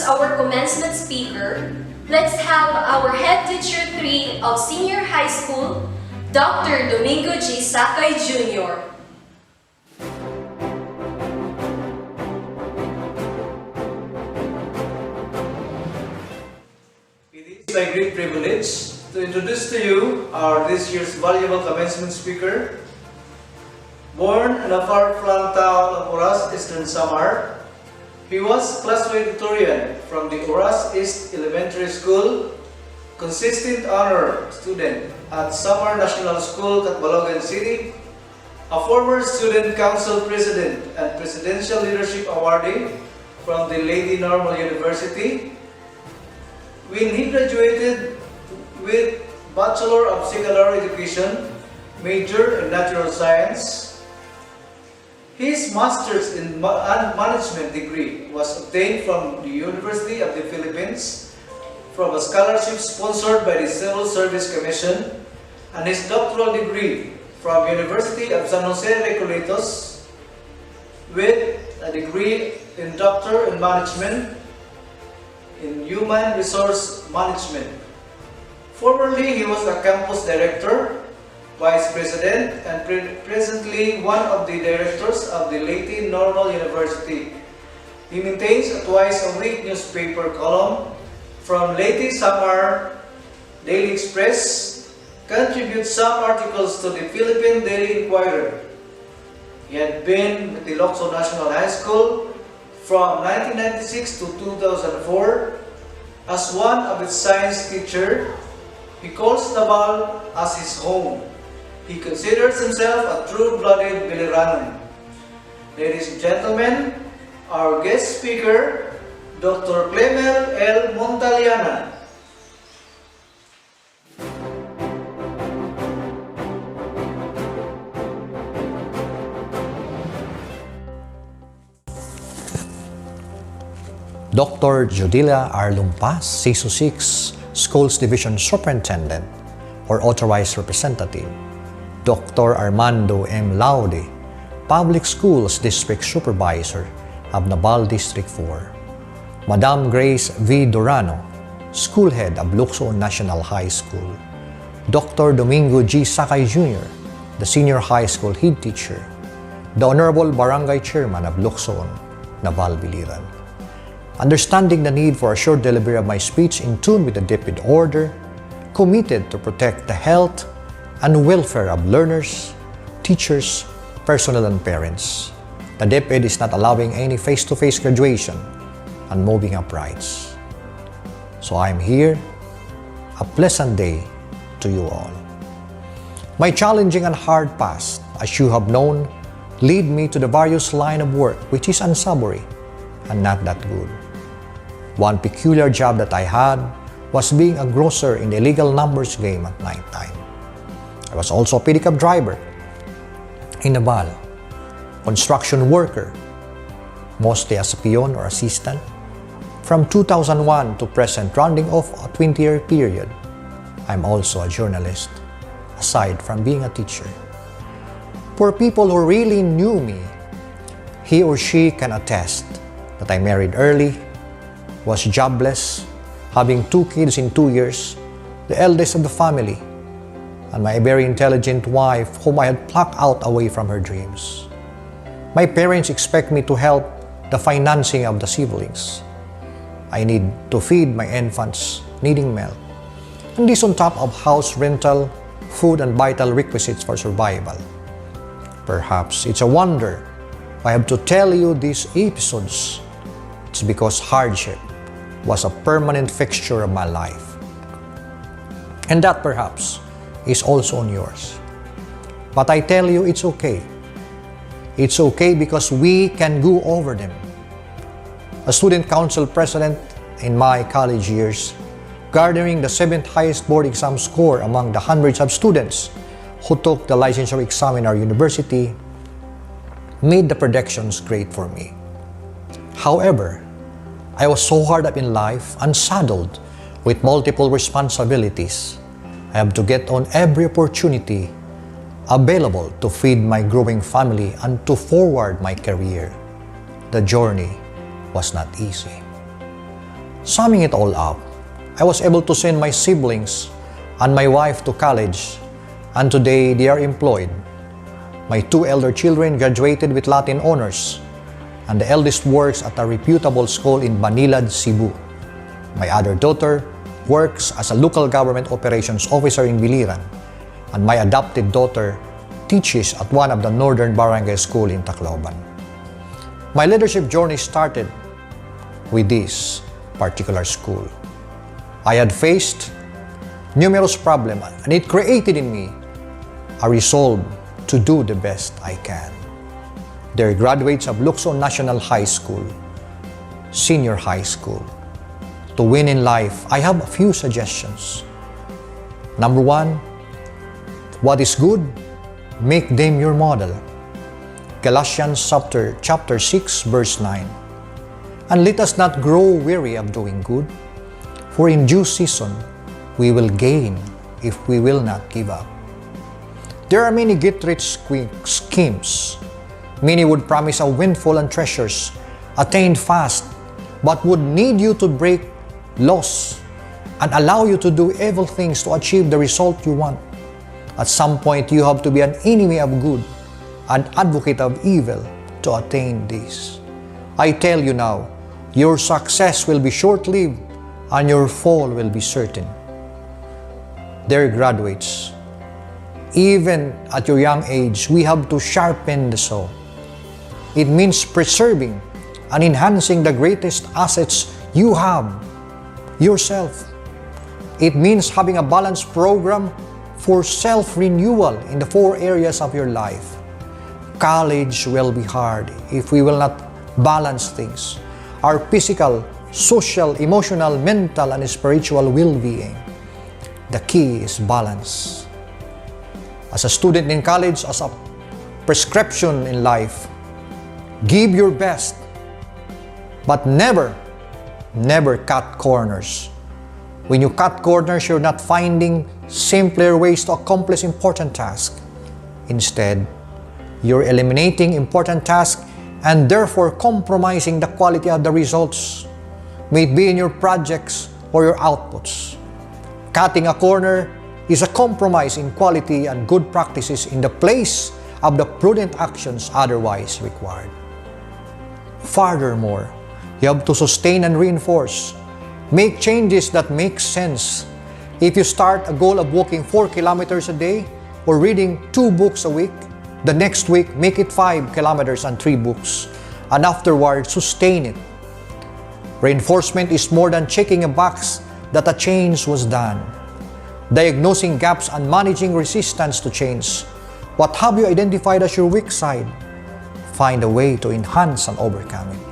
Our commencement speaker, let's have our head teacher 3 of senior high school, Dr. Domingo G. Sakay Jr. It is my great privilege to introduce to you our this year's valuable commencement speaker. Born in a far-flung town of Oras, Eastern Samar, he was class valedictorian from the Oras East Elementary School, consistent honor student at Samar National School, Catbalogan City, a former student council president and presidential leadership awardee from the Lady Normal University. When he graduated with Bachelor of Secondary Education, major in Natural Science, his master's in management degree was obtained from the University of the Philippines from a scholarship sponsored by the Civil Service Commission, and his doctoral degree from University of San Jose Recoletos with a degree in Doctor in Management in Human Resource Management. Formerly, he was a campus director, Vice President, and presently one of the directors of the Lady Normal University. He maintains a twice-a-week newspaper column from Lady Samar, Daily Express, contributes some articles to the Philippine Daily Inquirer. He had been with the Lucsoon National High School from 1996 to 2004 as one of its science teacher. He calls Naval as his home. He considers himself a true-blooded Bilirano. Ladies and gentlemen, our guest speaker, Dr. CLEMELLE Montallana. Dr. Judelia R. Lumpas, CISO 6, Schools Division Superintendent or Authorized Representative. Dr. Armando M. Laude, Public Schools District Supervisor of Naval District 4. Madam Grace V. Durano, School Head of Lucsoon National High School. Dr. Domingo G. Sakay Jr., the Senior High School Head Teacher. The Honorable Barangay Chairman of Lucsoon, Naval Biliran. Understanding the need for a short delivery of my speech in tune with the DepEd order, committed to protect the health and welfare of learners, teachers, personnel, and parents. The DepEd is not allowing any face-to-face graduation and moving up rights. So I am here. A pleasant day to you all. My challenging and hard past, as you have known, lead me to the various line of work which is unsavory and not that good. One peculiar job that I had was being a grocer in the illegal numbers game at night time. I was also a pedicab driver in Naval, construction worker, mostly as a peon or assistant. From 2001 to present, rounding off a 20-year period, I'm also a journalist, aside from being a teacher. For people who really knew me, he or she can attest that I married early, was jobless, having 2 kids in 2 years, the eldest of the family, and my very intelligent wife whom I had plucked out away from her dreams. My parents expect me to help the financing of the siblings. I need to feed my infants needing milk, and this on top of house rental, food, and vital requisites for survival. Perhaps it's a wonder I have to tell you these episodes. It's because hardship was a permanent fixture of my life. And that perhaps is also on yours. But I tell you it's okay. It's okay because we can go over them. A student council president in my college years, garnering the 7th highest board exam score among the hundreds of students who took the licensure exam in our university, made the predictions great for me. However, I was so hard up in life and saddled with multiple responsibilities. I have to get on every opportunity available to feed my growing family and to forward my career. The journey was not easy. Summing it all up, I was able to send my siblings and my wife to college, and today they are employed. My 2 elder children graduated with Latin honors, and the eldest works at a reputable school in Banilad, Cebu. My other daughter works as a local government operations officer in Biliran, and my adopted daughter teaches at one of the northern barangay school in Tacloban. My leadership journey started with this particular school. I had faced numerous problems, and it created in me a resolve to do the best I can. They're graduates of Lucsoon National High School, Senior High School. To win in life, I have a few suggestions. Number 1, what is good, make them your model. Galatians chapter 6, verse 9. And let us not grow weary of doing good, for in due season we will gain if we will not give up. There are many get-rich schemes. Many would promise a windfall and treasures attained fast, but would need you to break laws and allow you to do evil things to achieve the result you want. At some point, you have to be an enemy of good, an advocate of evil to attain this. I tell you now, your success will be short-lived and your fall will be certain. Dear graduates, even at your young age, we have to sharpen the saw. It means preserving and enhancing the greatest assets you have, yourself. It means having a balanced program for self-renewal in the 4 areas of your life. College will be hard if we will not balance things. Our physical, social, emotional, mental, and spiritual well-being. The key is balance. As a student in college, as a prescription in life, give your best, but never cut corners. When you cut corners, you're not finding simpler ways to accomplish important tasks. Instead, you're eliminating important tasks and therefore compromising the quality of the results, may it be in your projects or your outputs. Cutting a corner is a compromise in quality and good practices in the place of the prudent actions otherwise required. Furthermore, you have to sustain and reinforce. Make changes that make sense. If you start a goal of walking 4 kilometers a day or reading 2 books a week, the next week make it 5 kilometers and 3 books, and afterward sustain it. Reinforcement is more than checking a box that a change was done. Diagnosing gaps and managing resistance to change. What have you identified as your weak side? Find a way to enhance and overcome it.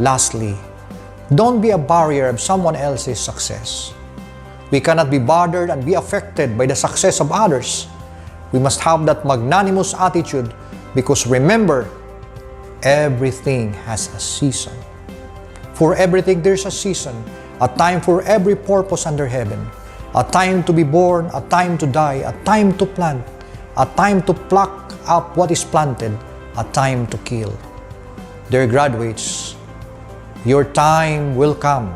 Lastly, don't be a barrier of someone else's success. We cannot be bothered and be affected by the success of others. We must have that magnanimous attitude because remember, everything has a season. For everything there's a season, a time for every purpose under heaven, a time to be born, a time to die, a time to plant, a time to pluck up what is planted, a time to kill. Dear graduates, your time will come.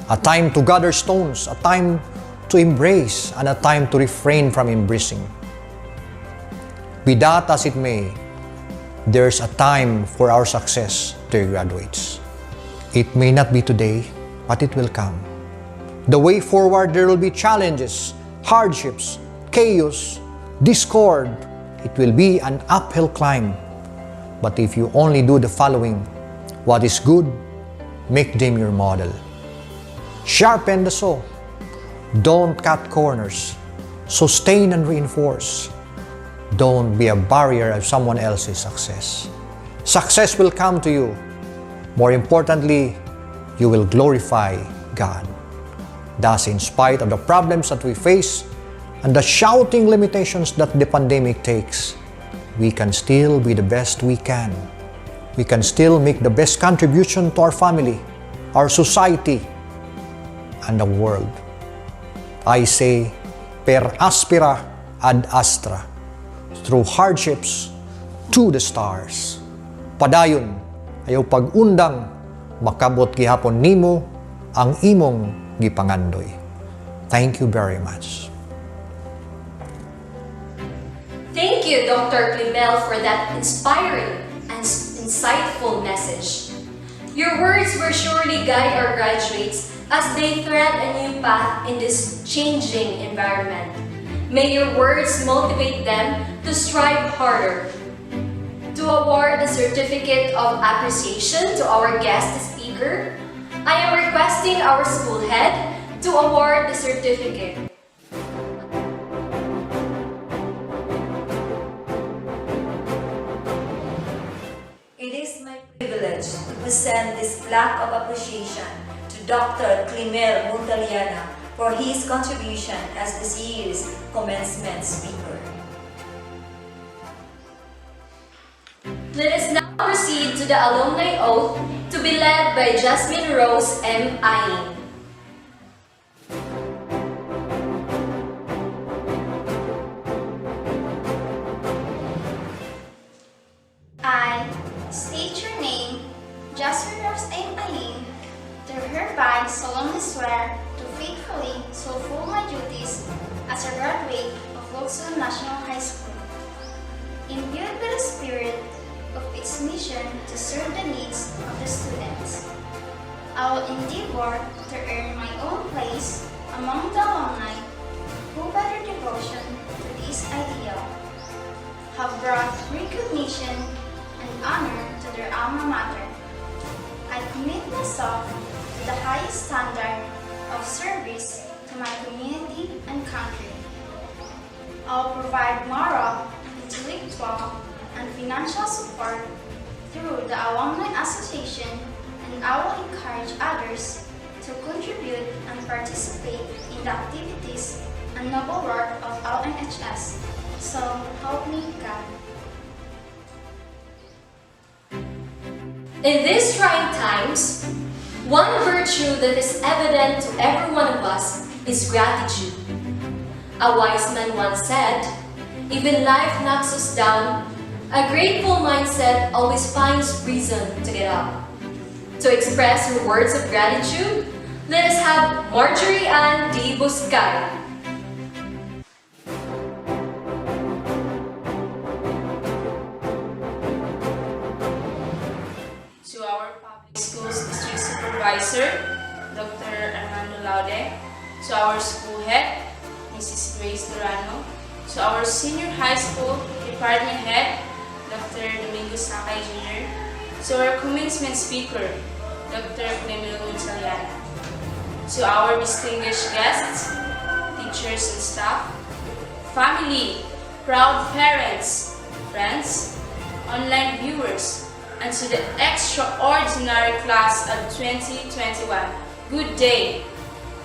A time to gather stones, a time to embrace, and a time to refrain from embracing. Be that as it may, there's a time for our success, dear graduates. It may not be today, but it will come. The way forward, there will be challenges, hardships, chaos, discord. It will be an uphill climb. But if you only do the following, what is good, make them your model. Sharpen the saw. Don't cut corners. Sustain and reinforce. Don't be a barrier of someone else's success. Success will come to you. More importantly, you will glorify God. Thus, in spite of the problems that we face and the shouting limitations that the pandemic takes, we can still be the best we can. We can still make the best contribution to our family, our society, and the world. I say, per aspera ad astra, through hardships to the stars. Padayon, ayaw pag-undang, makabot gihapon nimo ang imong gipangandoy. Thank you very much. Thank you, Dr. CLEMELLE, for that inspiring and insightful message. Your words will surely guide our graduates as they thread a new path in this changing environment. May your words motivate them to strive harder. To award the Certificate of Appreciation to our guest speaker, I am requesting our school head to award the certificate. It is my privilege to present this plaque of appreciation to Dr. CLEMELLE MONTALLANA for his contribution as this year's commencement speaker. Let us now proceed to the alumni oath to be led by Jasmine Rose M. Ayin. I state your name, Jasmine Rose M. Ayin, do hereby solemnly swear to faithfully fulfill my duties as a graduate of Lucsoon National High School, imbued with the spirit of its mission to serve the needs of the students. I will endeavor to earn my own place among the have brought recognition and honor to their alma mater. I commit myself to the highest standard of service to my community and country. I'll provide moral, intellectual, and financial support through the Alumni Association, and I will encourage others to contribute and participate in the activities and noble work of LNHS. So help me God. In these trying times, one virtue that is evident to every one of us is gratitude. A wise man once said, "Even life knocks us down, a grateful mindset always finds reason to get up." To express her words of gratitude, let us have Marjorie Ann D. Buscay. To our public schools district supervisor, Dr. Armando Laude, to our school head, Mrs. Grace Durano, to our senior high school department head, Dr. Domingo Sakay Jr., to our commencement speaker, Dr. CLEMELLE, MONTALLANA, to our distinguished guests, teachers and staff, family, proud parents, friends, online viewers, and to the extraordinary class of 2021. Good day.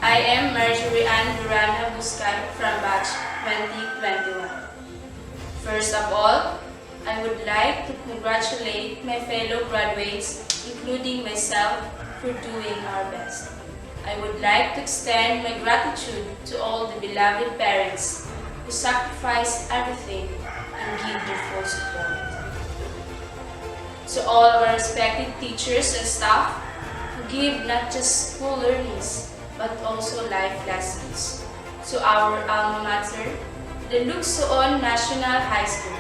I am Marjorie Ann Durana Buscay from batch 2021. First of all, I would like to congratulate my fellow graduates, including myself, for doing our best. I would like to extend my gratitude to all the beloved parents who sacrifice everything and give their full support. To all of our respected teachers and staff who give not just school learnings, but also life lessons. To our alma mater, the Lucsoon National High School,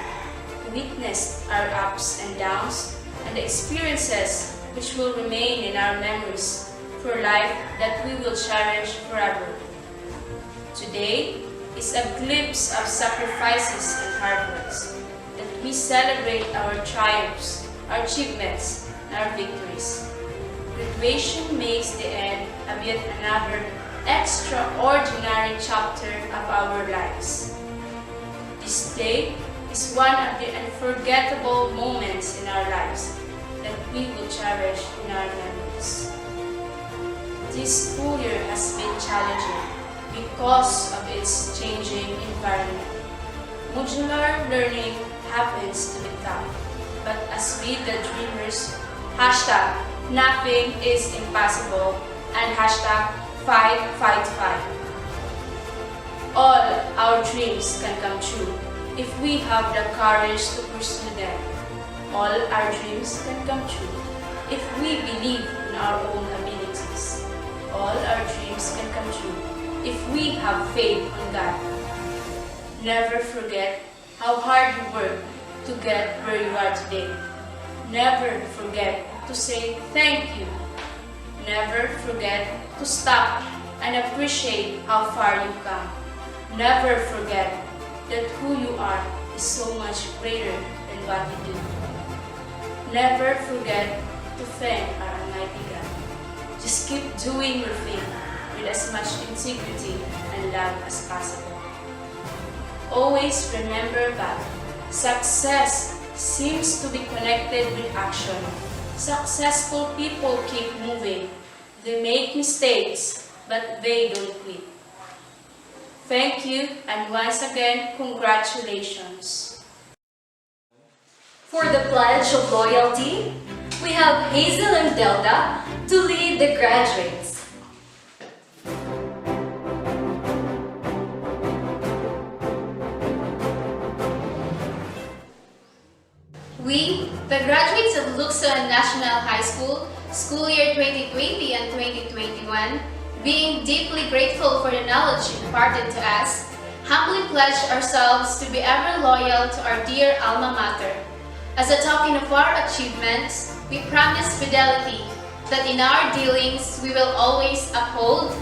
who witnessed our ups and downs and the experiences which will remain in our memories for life that we will cherish forever. Today is a glimpse of sacrifices and hard works, that we celebrate our triumphs, our achievements, and our victories. Graduation makes the end of yet another extraordinary chapter of our lives. This day is one of the unforgettable moments in our lives that we will cherish in our memories. This school year has been challenging because of its changing environment. Modular learning happens to be tough, but as we the dreamers, hashtag nothing is impossible and hashtag fight, fight, fight. All our dreams can come true if we have the courage to pursue them. All our dreams can come true if we believe in our own abilities. All our dreams can come true if we have faith in God. Never forget how hard you work to get where you are today. Never forget to say thank you. Never forget to stop and appreciate how far you've come. Never forget that who you are is so much greater than what you do. Never forget to thank our Almighty God. Just keep doing your thing with as much integrity and love as possible. Always remember that success seems to be connected with action. Successful people keep moving. They make mistakes, but they don't quit. Thank you, and once again, congratulations. For the Pledge of Loyalty, we have Hazel and Delta to lead the graduates. We, the graduates of Lucsoon National High School, school year 2020 and 2021, being deeply grateful for the knowledge imparted to us, humbly pledge ourselves to be ever loyal to our dear alma mater. As a token of our achievements, we promise fidelity, that in our dealings we will always uphold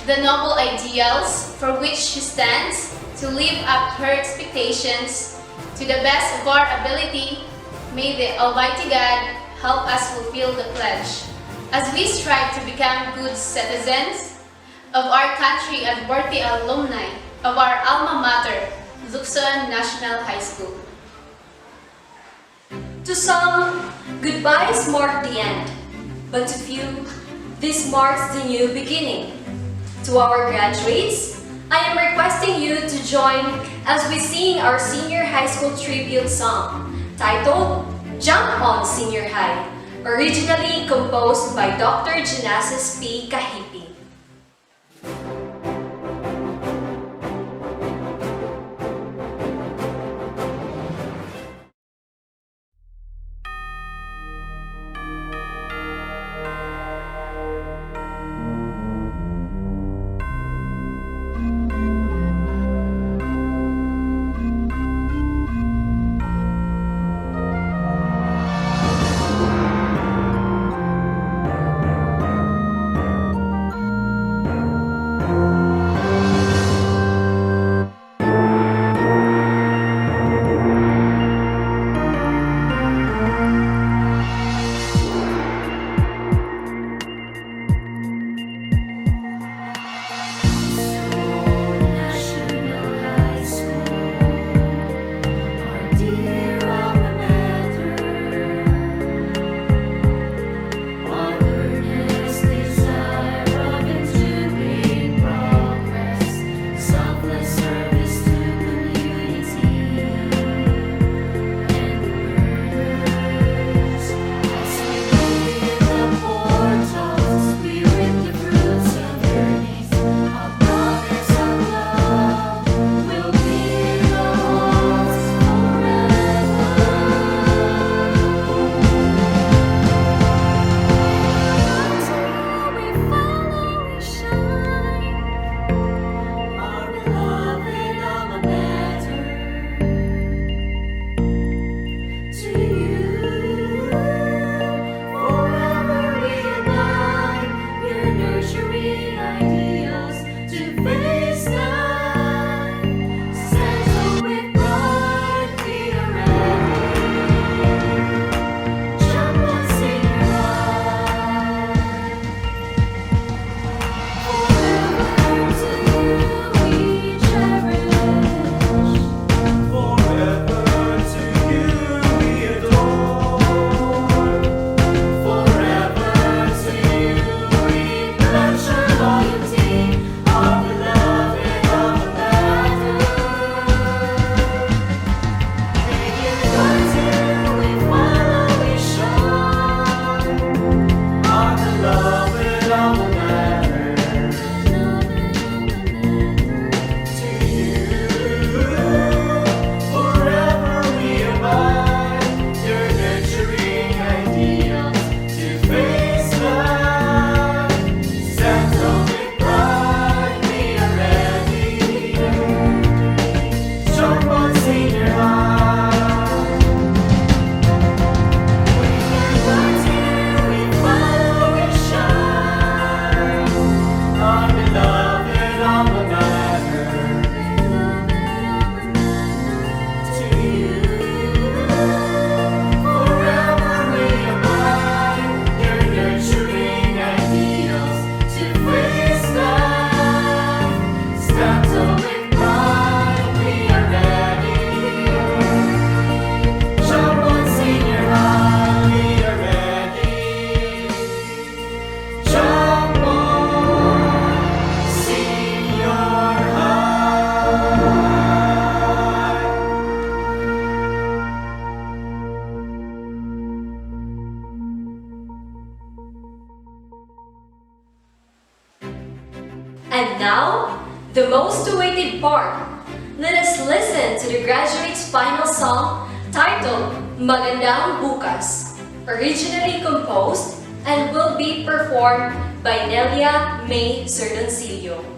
the noble ideals for which she stands, to live up to her expectations, To the best of our ability, may the Almighty God help us fulfill the pledge as we strive to become good citizens of our country and worthy alumni of our alma mater, Lucsoon National High School. To some, goodbyes mark the end, but to few, this marks the new beginning. To our graduates, I am requesting you to join as we sing our senior high school tribute song titled Jump On Senior High, originally composed by Dr. Genesis P. Kahipi. And now, the most awaited part. Let us listen to the graduates' final song titled Magandang Bukas, originally composed and will be performed by Nelia May Serdoncillo.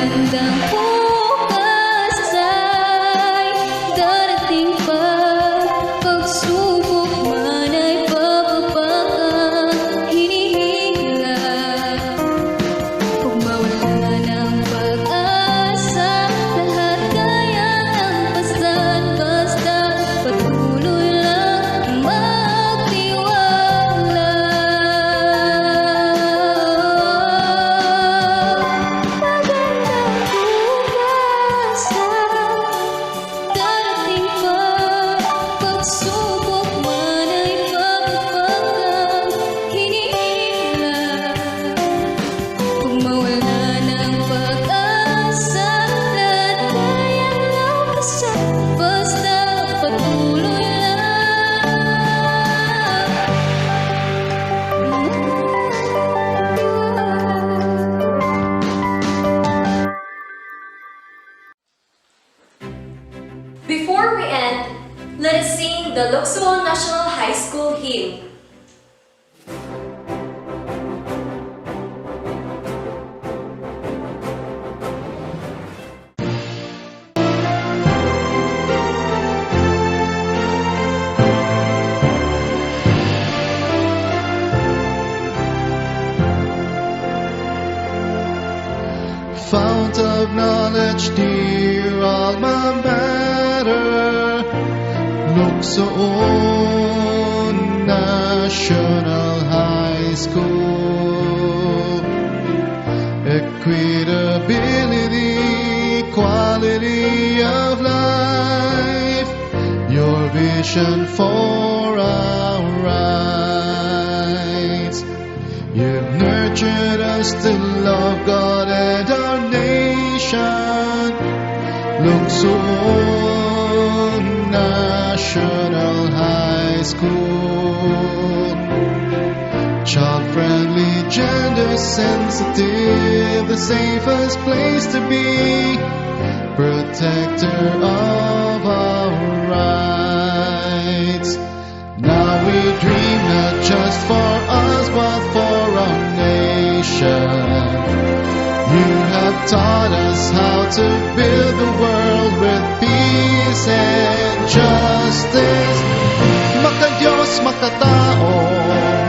magandang bukas ay darating pa. Pagsubok man ay bababa kang hinihila. Huwag mawala ng pag-asa, lahat kaya ang pasan. Basta patuloy lang magtiwala. Before we end, let us sing the Lucsoon National High School hymn. Fount of knowledge, dear alma mater, Lucsoon National High School. Equitability, quality of life, your vision for our rights. You've nurtured us to love God and our nation. Lucsoon National High School. Child-friendly, gender-sensitive, the safest place to be. Protector of our rights. Now we dream not just for us but for our nation. You have taught us how to build the world with peace and justice. Maka-Diyos, makatao,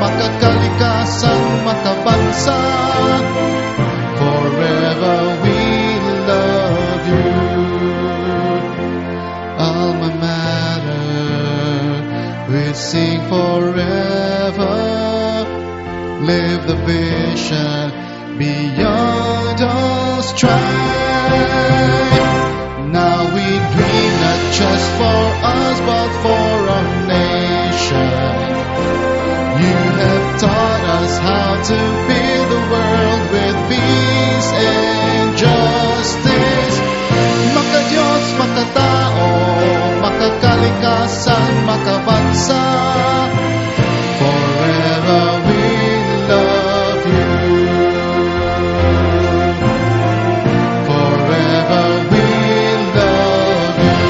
makakalikasan, makabansa. Forever we love you, alma mater. We sing forever, live the vision beyond all strife. Now we dream not just for us but for our nation. You have taught us how to build the world with peace and justice. Maka-Diyos, makatao, makakalikasan, makabansa. Forever we love you. Forever we love you.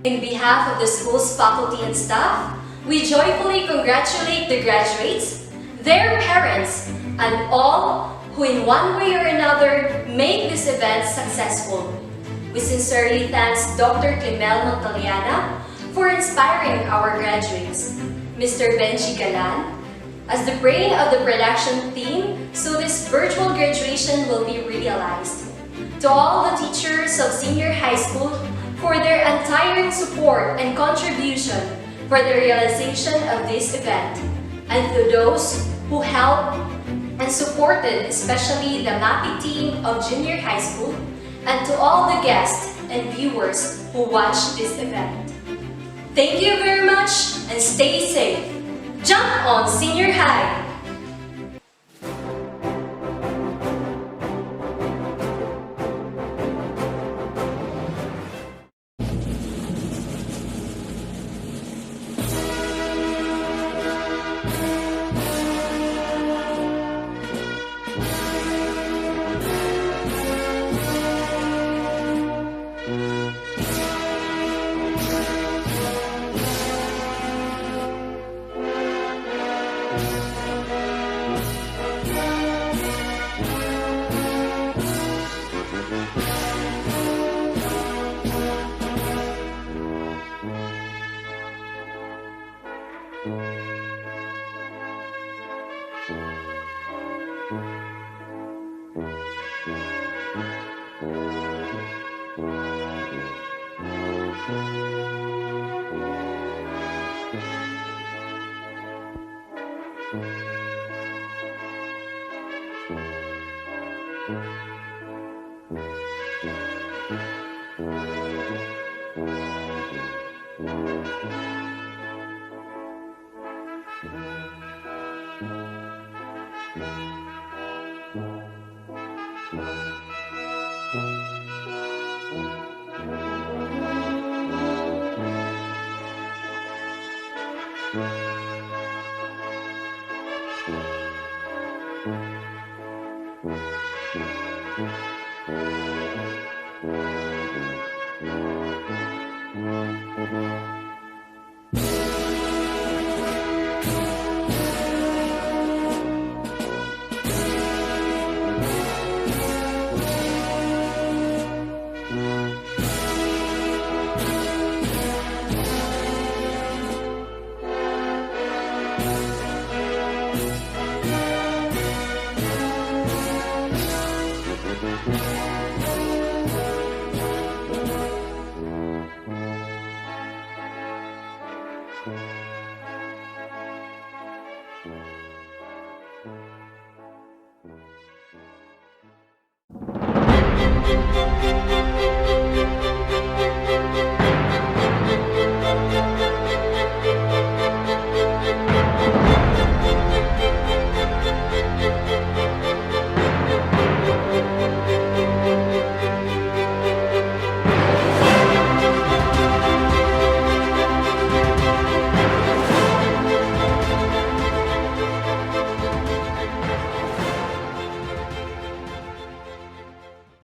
In behalf of the school's faculty and staff, we joyfully congratulate the graduates, their parents, and all who in one way or another make this event successful. We sincerely thank Dr. CLEMELLE for inspiring our graduates, Mr. Benji Galan, as the brain of the production team so this virtual graduation will be realized. To all the teachers of senior high school for their untiring support and contribution for the realization of this event, and to those who helped and supported, especially the MAPI team of junior high school, and to all the guests and viewers who watched this event. Thank you very much and stay safe. Jump on senior high! Thank you.